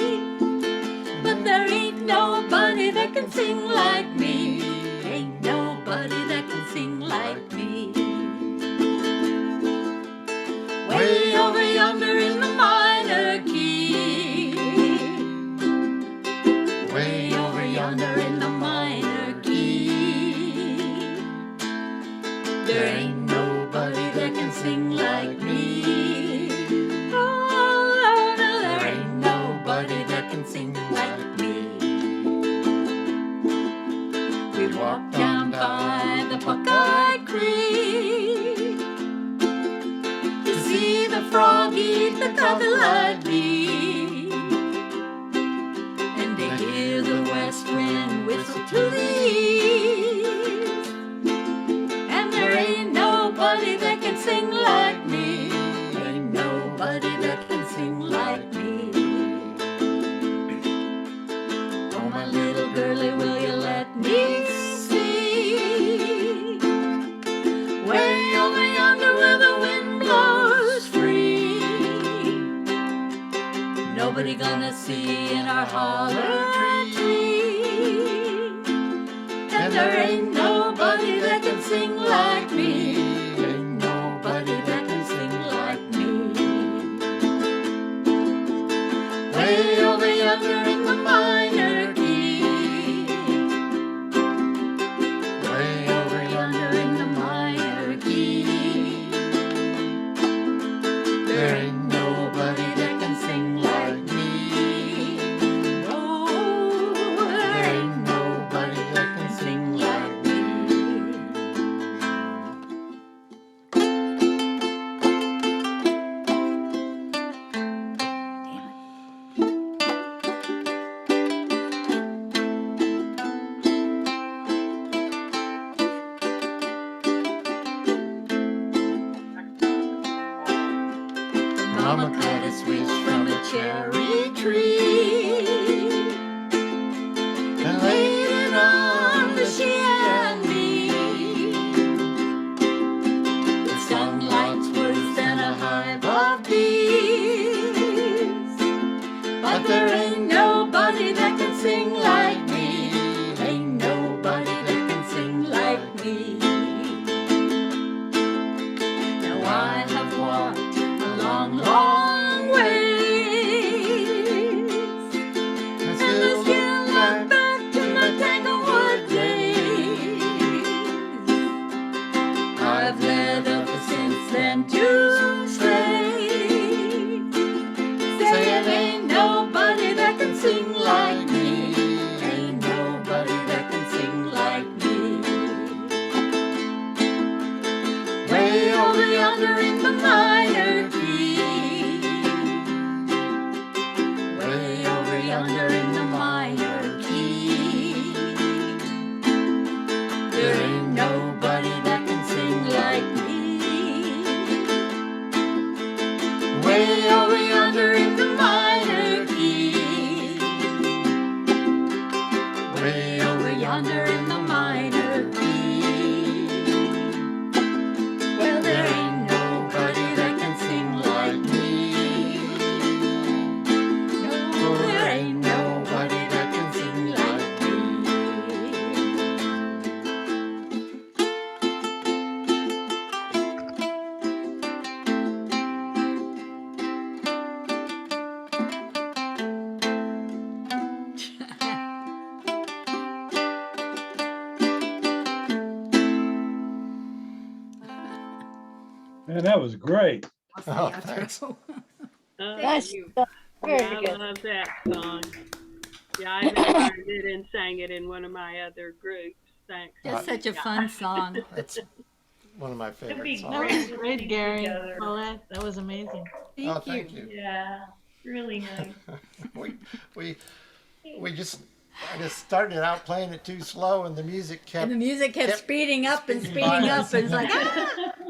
but there ain't nobody that can sing like me, ain't nobody that can sing like me. Way over yonder in the minor key, way over yonder in the minor key, there ain't nobody that can sing like me. Oh, no, there ain't nobody that can sing like me. We walked down by the Buckeye Creek to see the frog eat the cutlet bee, and to hear the west wind whistle to the east. And there ain't nobody that can sing like me, ain't nobody that can sing like me. Oh, my little girlie, will you let me see way over yonder where the wind blows free? Nobody gonna see in our holler tree, and there ain't nobody that can sing like me, ain't nobody that can sing like me. Way over yonder in the minor key, way over yonder in the minor key, there ain't nobody that can sing like me. Oh, there ain't nobody that can sing like me. Mama cut a switch from a cherry tree and laid it on the she and me. It sung like words than a hive of bees, but there ain't nobody that can sing like me, ain't nobody that can sing like me. Now I have walked a long, long ways, and I still look back to my Tanglewood days. I've led ever since then to say it ain't nobody that can sing like me, ain't nobody that can sing like me. Way over yonder in the minor key, way over yonder in the minor key, there ain't nobody that can sing like me. Way over yonder in the minor key, way over yonder in the minor key, well, there ain't nobody that can sing like me. No, there ain't nobody that can sing like me.
Man, that was great.
Oh, thanks.
Thank
Nice
you.
stuff.
Yeah,
Very
I
good.
love that song. Yeah, I learned it and sang it in one of my other groups. Thanks.
That's such a fun song.
That's one of my
It'd
favorite
be
songs.
That
great
was
to
great,
sing
Gary.
together.
Paulette, that was amazing.
Thank you.
Yeah, really nice.
we just I just started out playing it too slow, and the music kept.
And the music kept speeding up and
speeding
speeding
by
up,
us.
and it's like,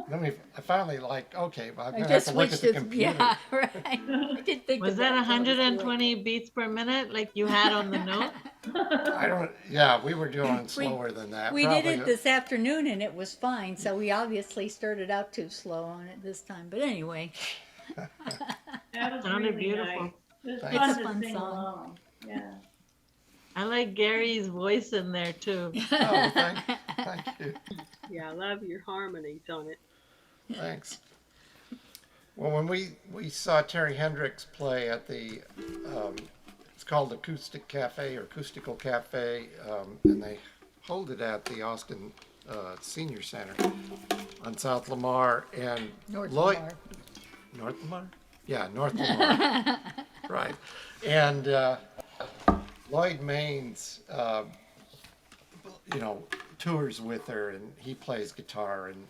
Then I finally okay, well, I'm
I
gonna have
just
to look at
switched
the
it.
computer.
Yeah, right. I did think
Was
of
that
when I was doing
120 beats per minute like you had on the note?
I don't. Yeah, we were doing slower than that.
We did
Probably
it this afternoon and it was fine, so we obviously started out too slow on it this time. But anyway,
That was
Sounded
really
beautiful.
nice. It was
Thanks.
fun
It's a
to
fun
sing
song.
along. Yeah.
I like Gary's voice in there too.
Oh, thank you.
Yeah, I love your harmonies on it.
Thanks. Well, when we saw Terry Hendricks play at the, it's called Acoustic Cafe or Acoustical Cafe, and they hold it at the Austin Senior Center on South Lamar and
North
Lloyd.
Lamar.
North Lamar? Yeah, North Lamar. Right. And Lloyd Maines, tours with her, and he plays guitar, and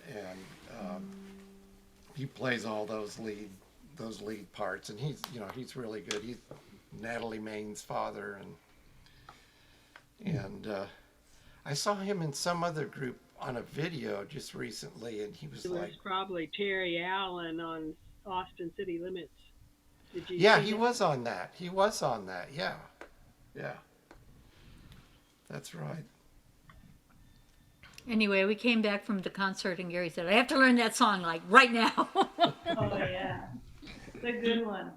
he plays all those lead parts, and he's really good. He's Natalie Maine's father, and I saw him in some other group on a video just recently, and he was
It
like,
was probably Terry Allen on Austin City Limits. Did you
yeah,
see
he
it?
was on that. He was on that. Yeah, that's right.
Anyway, we came back from the concert and Gary said, I have to learn that song like right now.
Oh yeah. It's a good one.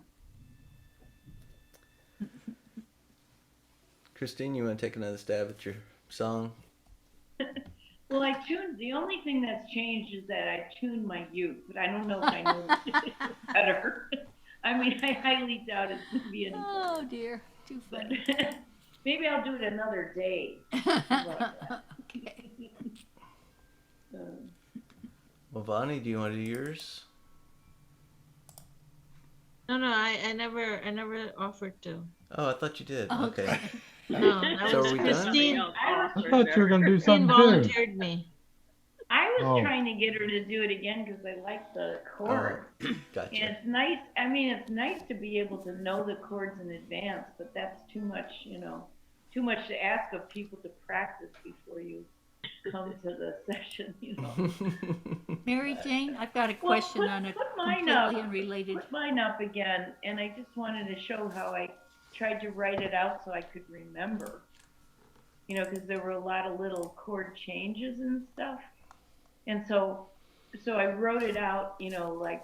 Christine, you want to take another stab at your song?
Well, the only thing that's changed is that I tuned my uke, but I don't know if I know it better. I mean, I highly doubt it's going to be any
Oh dear, too
but
funny.
maybe I'll do it another day. How about that?
Okay.
Well, Vany, do you want to do yours?
No, I never offered to.
Oh, I thought you did.
Okay.
Okay.
No, that
So
was
are we done?
Christine.
I thought you were going to do
Christine
something too.
volunteered me.
I was
Oh.
trying to get her to do it again because I like the chords. And
Gotcha.
it's nice. I mean, it's nice to be able to know the chords in advance, but that's too much, too much to ask of people to practice before you come to the session,
Mary Jane, I've got a question on a
put mine
completely
up.
unrelated.
Put mine up again, and I just wanted to show how I tried to write it out so I could remember. Because there were a lot of little chord changes and stuff. And so I wrote it out, like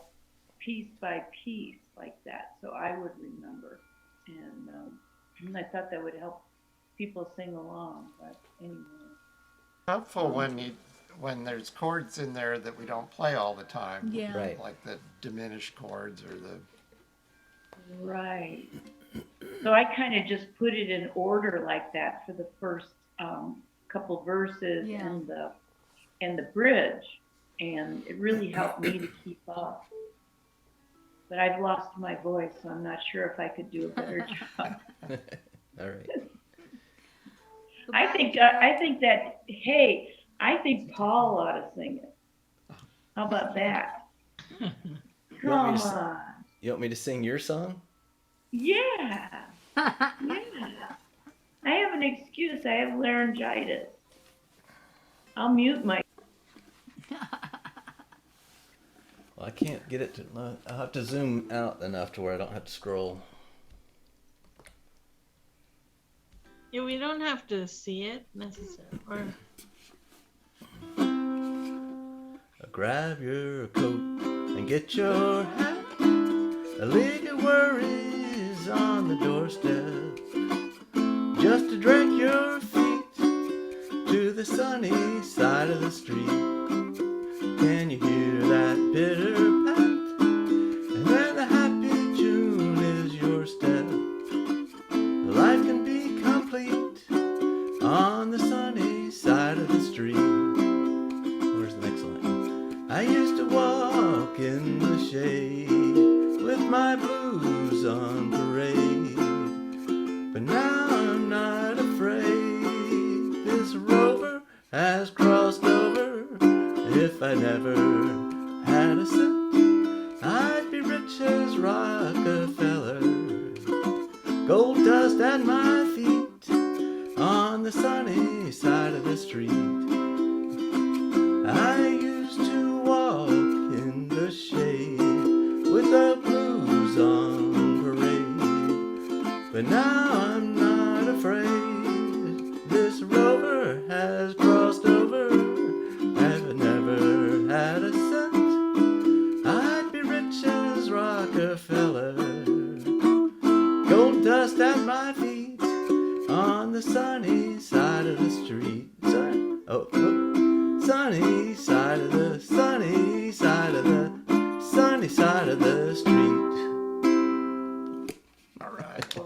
piece by piece like that, so I would remember. And I thought that would help people sing along, but anyway.
Helpful when there's chords in there that we don't play all the time.
Yeah.
Right.
Like the diminished chords or the.
Right. So I kind of just put it in order like that for the first couple verses
Yeah.
and the bridge, and it really helped me to keep up. But I've lost my voice, so I'm not sure if I could do a better job.
All right.
I think Paul ought to sing it. How about that?
You want me
Come
to
on.
You want me to sing your song?
Yeah. Yeah. I have an excuse. I have laryngitis. I'll mute my.
Well, I can't get it to. I'll have to zoom out enough to where I don't have to scroll.
Yeah, we don't have to see it necessarily. Or
Grab your coat and get your hat. Leave your worries on the doorstep. Just to drag your feet to the sunny side of the street. Can you hear that bitter pat? And then the happy tune is your step. Life can be complete on the sunny side of the street. Where's the next line? I used to walk in the shade with my blues on parade, but now I'm if I never had a cent, I'd be rich as Rockefeller. Gold dust at my feet on the sunny side of the street. I used to walk in the shade with the blues on parade, but now I'm not afraid. This rover has crossed over. I've never had a cent, I'd be rich as Rockefeller. Gold dust at my feet on the sunny side of the street. Sunny side of the sunny side of the sunny side of the street.
All right.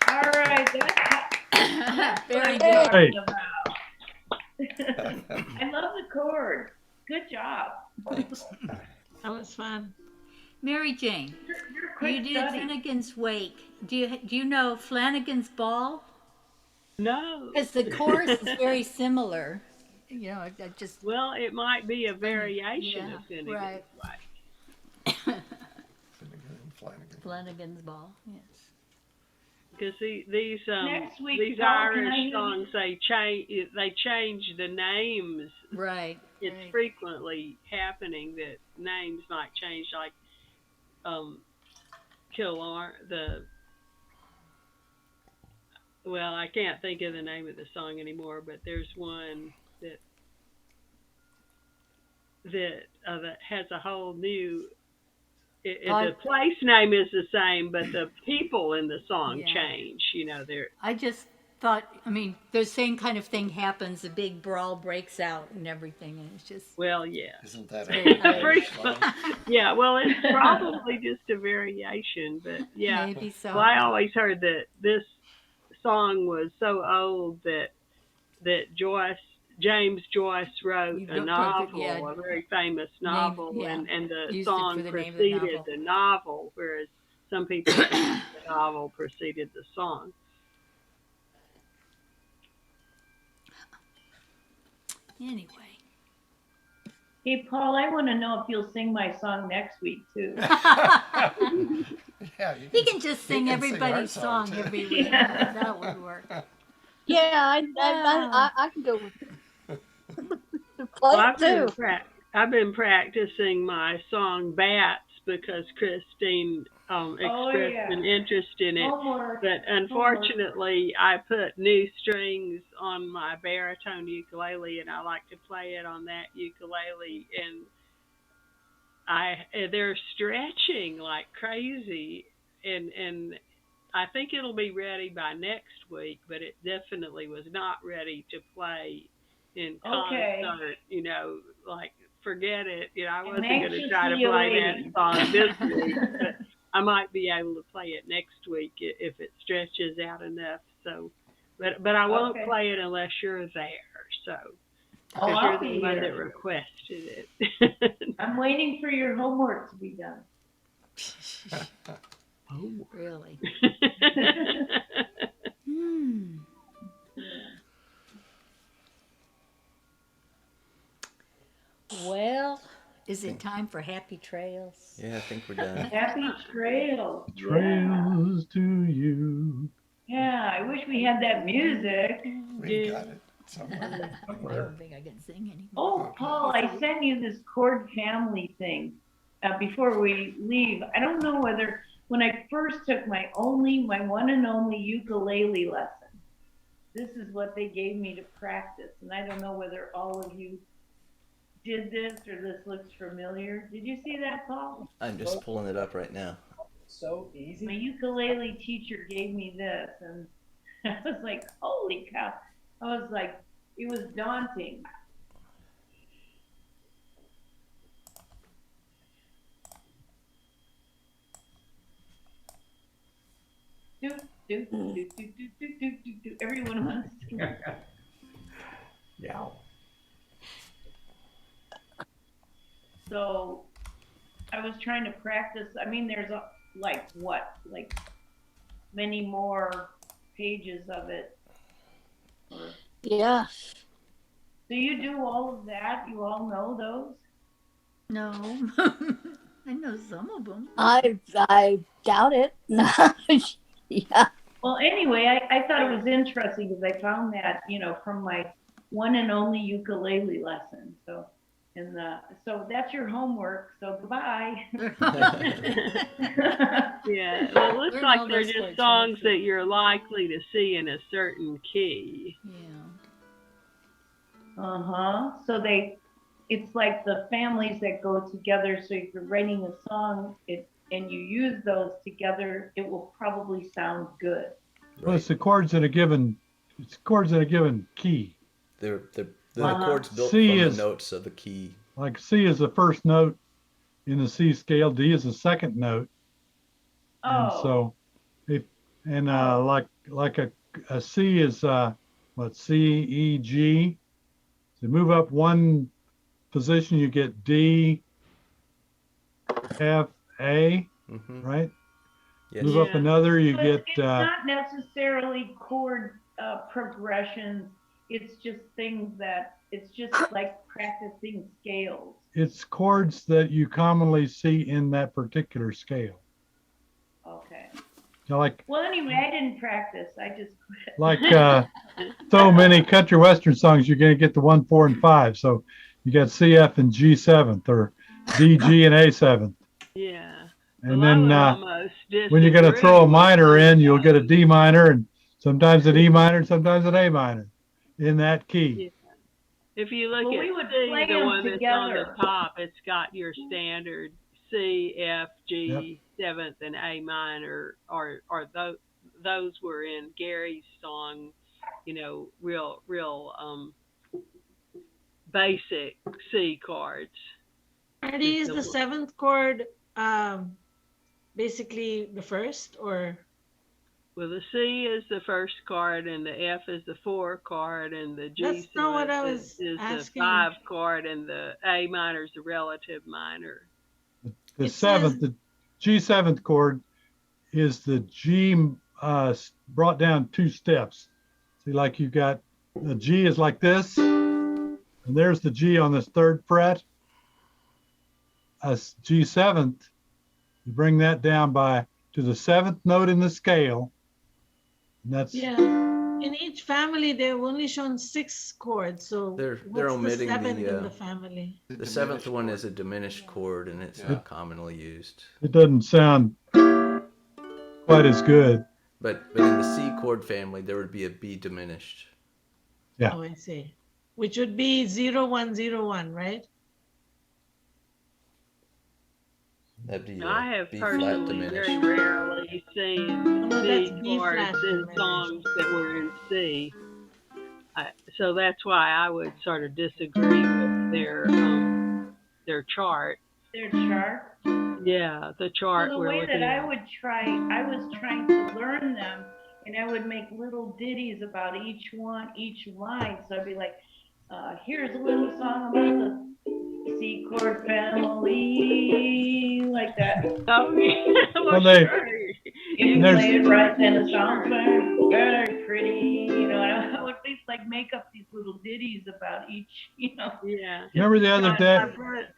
All right, that's
Very
what I'm
Hey.
talking about. I love the chord. Good job.
That was fun.
Mary Jane,
You're a
you
quick
did
study.
Finnigan's Wake. Do you know Flanagan's Ball?
No.
Because the chorus is very similar. You know, I just
Well, it might be a variation
yeah,
of Finnigan's
right.
Wake.
Finnigan and Flanagan.
Flanagan's Ball. Yes.
Because these
Next week,
these
Paul, can I
Irish
use-
songs, they change the names.
Right.
It's
right.
frequently happening that names might change, like well, I can't think of the name of the song anymore, but there's one that has a whole new. The place name is the same, but the people in the song
Yeah.
change. You know, they're
I just thought, I mean, the same kind of thing happens. A big brawl breaks out and everything, and it's just.
well, yeah.
Isn't that
very
a
Irish.
Yeah, well, it's probably just a variation, but yeah.
Maybe so.
Well, I always heard that this song was so old that James Joyce wrote
You
a
wrote-
novel,
yeah.
a very famous novel,
yeah.
and the
Used it
song
for the name of the
preceded
novel.
the novel, whereas some people think the novel preceded the song.
Anyway.
Hey, Paul, I want to know if you'll sing my song next week, too.
Yeah, you
He can just
he
sing
can
everybody's
sing our
song
too.
every week.
Yeah.
That would work.
Yeah, I can go with play
Well,
it too.
I've been practicing my song "Bats" because Christine expressed
yeah.
an interest in it.
Homework.
But unfortunately, I put new strings on my baritone ukulele, and I like to play it on that ukulele, and they're stretching like crazy, and I think it'll be ready by next week, but it definitely was not ready to play in
Okay.
concert. You know, like forget it. You know, I
I'm
wasn't going
anxious
to try to
to see you
play
waiting.
that song this week, but I might be able to play it next week if it stretches out enough. So, but I won't
Okay.
play it unless you're there. So,
Oh,
because
I'll
you're
be
the one that
here.
requested it.
I'm waiting for your homework to be done.
Really. Hmm. Well, is it time for happy trails?
Yeah, I think we're done.
Happy trails.
Trails to you.
Yeah, I wish we had that music.
We've got it somewhere.
I don't think I can sing anymore.
Oh, Paul, I sent you this chord family thing before we leave. I don't know whether, when I first took my one and only ukulele lesson, this is what they gave me to practice. And I don't know whether all of you did this or this looks familiar. Did you see that, Paul?
I'm just pulling it up right now.
So easy.
My ukulele teacher gave me this, and I was like, holy cow. I was like, it was daunting. Do, do, do, do, do, do, do, do, do. Everyone wants to.
Yeah.
So I was trying to practice. I mean, there's like many more pages of it.
Yeah.
So you do all of that? You all know those?
No. I know some of them.
I doubt it. Yeah.
Well, anyway, I thought it was interesting because I found that, from my one and only ukulele lesson. So, so that's your homework. So goodbye.
Yeah, well, it looks
Learn
like
all
they're
those
just
chords,
songs
right?
that you're likely to see in a certain key.
Yeah.
Uh-huh. So it's like the families that go together. So if you're writing a song, and you use those together, it will probably sound good.
Well, it's the chords in a given key.
They're the
Like
chords built
C
from the
is
notes of the key.
like C is the first note in the C scale. D is the second note. And
Oh,
so like a C is C, E, G. So move up one position, you get D, F, A, right?
Yes.
Move up another, you
but
get
it's not necessarily chord progressions. It's just things that it's just like practicing scales.
it's chords that you commonly see in that particular scale.
Okay.
So like
Well, anyway, I didn't practice. I just quit.
like so many country western songs, you're going to get the 1, 4, and 5. So you got C, F, and G seventh, or D, G, and A seventh.
Yeah.
And
Well, I would
then
almost
when you're going to throw a
disagree with
minor in, you'll get a
those.
D minor, and sometimes an E minor, and sometimes an A minor in that key.
Yeah. If you look
Well,
at
we would
C,
play
the
them
one that's on the
together.
top, it's got your standard C, F,
Yep.
G, seventh, and A minor, or those were in Gary's song, real basic C chords.
Marty, is the seventh chord basically the first, or?
Well, the C is the first chord, and the F is the 4 chord, and the G
That's not what I
seventh
was
is the
asking.
5 chord, and the A minor is the relative minor.
The seventh, the G seventh chord is the G brought down 2 steps. See, like you've got the G is like this, and there's the G on this 3rd fret. A G seventh, you bring that down to the 7th note in the scale. And that's
in each family they've only shown 6 chords. So
They're
what's
omitting
the 7th in
the
the family?
the 7th one is a diminished chord, and it's not commonly used.
It doesn't sound quite as good.
But in the C chord family, there would be a B diminished.
Yeah.
Oh, I see. Which would be 0101, right?
That'd be
I have
B flat
personally very
diminished.
rarely seen
No,
C
that's B
chords
flat
in
diminished.
songs that were in C. So that's why I would sort of disagree with their chart.
Their chart.
Yeah, the chart
Well, the
we're
way
looking
that
at.
I was trying to learn them, and I would make little ditties about each line. So I'd be like, here's a little song about the C chord family, like that.
Oh, yeah.
Well, they,
If you play it right, then it sounds very pretty, and I would just like make up these little ditties about each,
Yeah.
Remember the other day?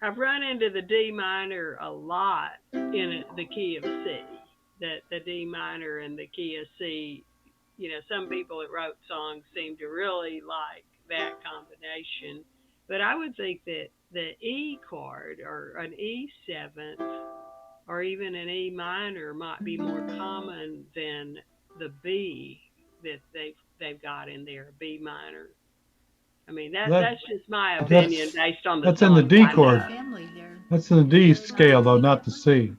I've run into the D minor a lot in the key of C. The D minor and the key of C. Some people that wrote songs seem to really like that combination. But I would think that the E chord or an E seventh or even an E minor might be more common than the B that they've got in there, B minor. I mean, that's just my opinion based on the
That's in the
songs
D
I
chord.
know.
That's in the D scale, though, not the C.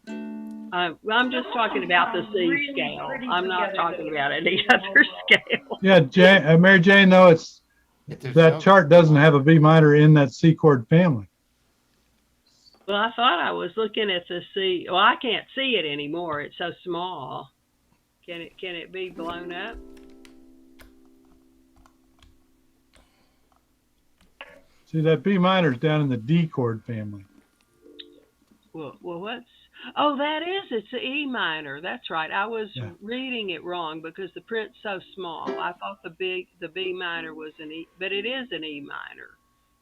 I'm just talking about the C scale. I'm not talking about any other scale.
Yeah, Mary Jane, though, that chart doesn't have a B minor in that C chord family.
Well, I thought I was looking at the C. Well, I can't see it anymore. It's so small. Can it be blown up?
See, that B minor is down in the D chord family.
Well, what's? Oh, that is. It's the E minor. That's right. I was reading it wrong because the print's so small. I thought the B minor was an E, but it is an E minor.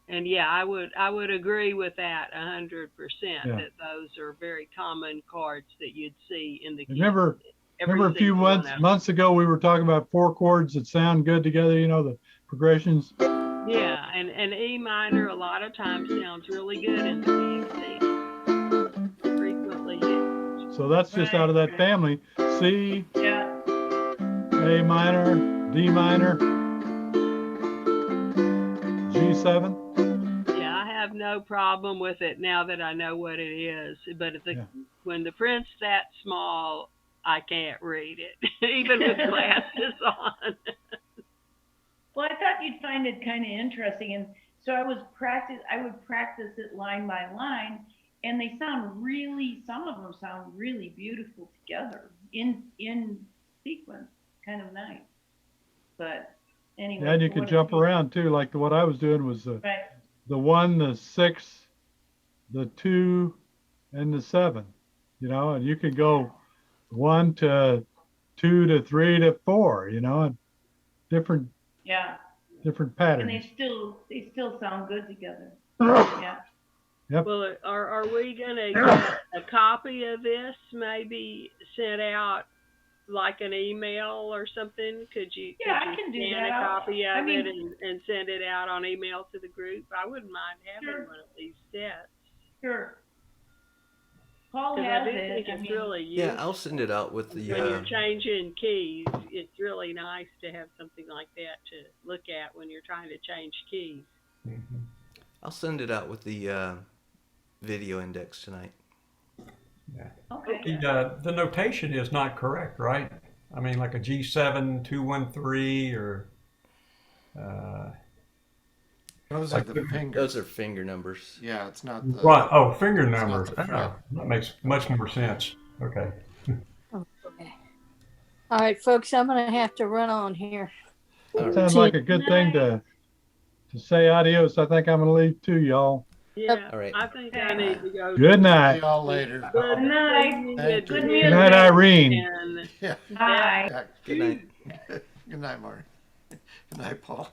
And yeah, I would agree with that 100%.
Yeah.
That those are very common chords that you'd see in the keys.
Remember a few
single one of them.
months ago we were talking about 4 chords that sound good together, you know, the progressions.
Yeah, and E minor a lot of times sounds really good in the key. Frequently used.
So that's just out of that family. C,
Yeah.
A minor, D minor, G7.
Yeah, I have no problem with it now that I know what it is. But when the print's that small, I can't read it, even with glasses on.
Well, I thought you'd find it kind of interesting, and so I would practice it line by line, and they sound really. Some of them sound really beautiful together in sequence, kind of nice. But anyway.
Yeah, and you can jump around too. Like what I was doing was the 1, the 6, the 2, and the 7. You know, and you could go 1 to 2 to 3 to 4. You know, and different patterns.
And they still sound good together. Yeah.
Yep.
Well, are we gonna get a copy of this maybe sent out like an email or something? Could you
I can do
scan
that.
a copy of
it
and send it out on email to the group? I wouldn't mind having one of these sets.
Sure. Paul
'Cause
has
I do
it.
think it's really useful.
Yeah, I'll send it out with the.
When you're changing keys, it's really nice to have something like that to look at when you're trying to change keys.
I'll send it out with the video index tonight.
Yeah.
Okay.
The notation is not correct, right? I mean, like a G7 213 or.
Those
like
are the fingers.
Those are finger numbers.
Yeah, it's not the.
Right. Oh, finger numbers.
not the fret.
That makes much more sense. Okay.
Okay. All right, folks, I'm going to have to run on here.
Sounds like a good thing to say adios. I think I'm going to leave too, y'all.
Yeah,
All right.
I think I need to go.
Good night.
See y'all later.
Good night.
Thank
Good
you.
Good night, Irene.
And
Yeah.
Bye.
Yeah.
Good night.
Good night, Marty. Good night, Paul.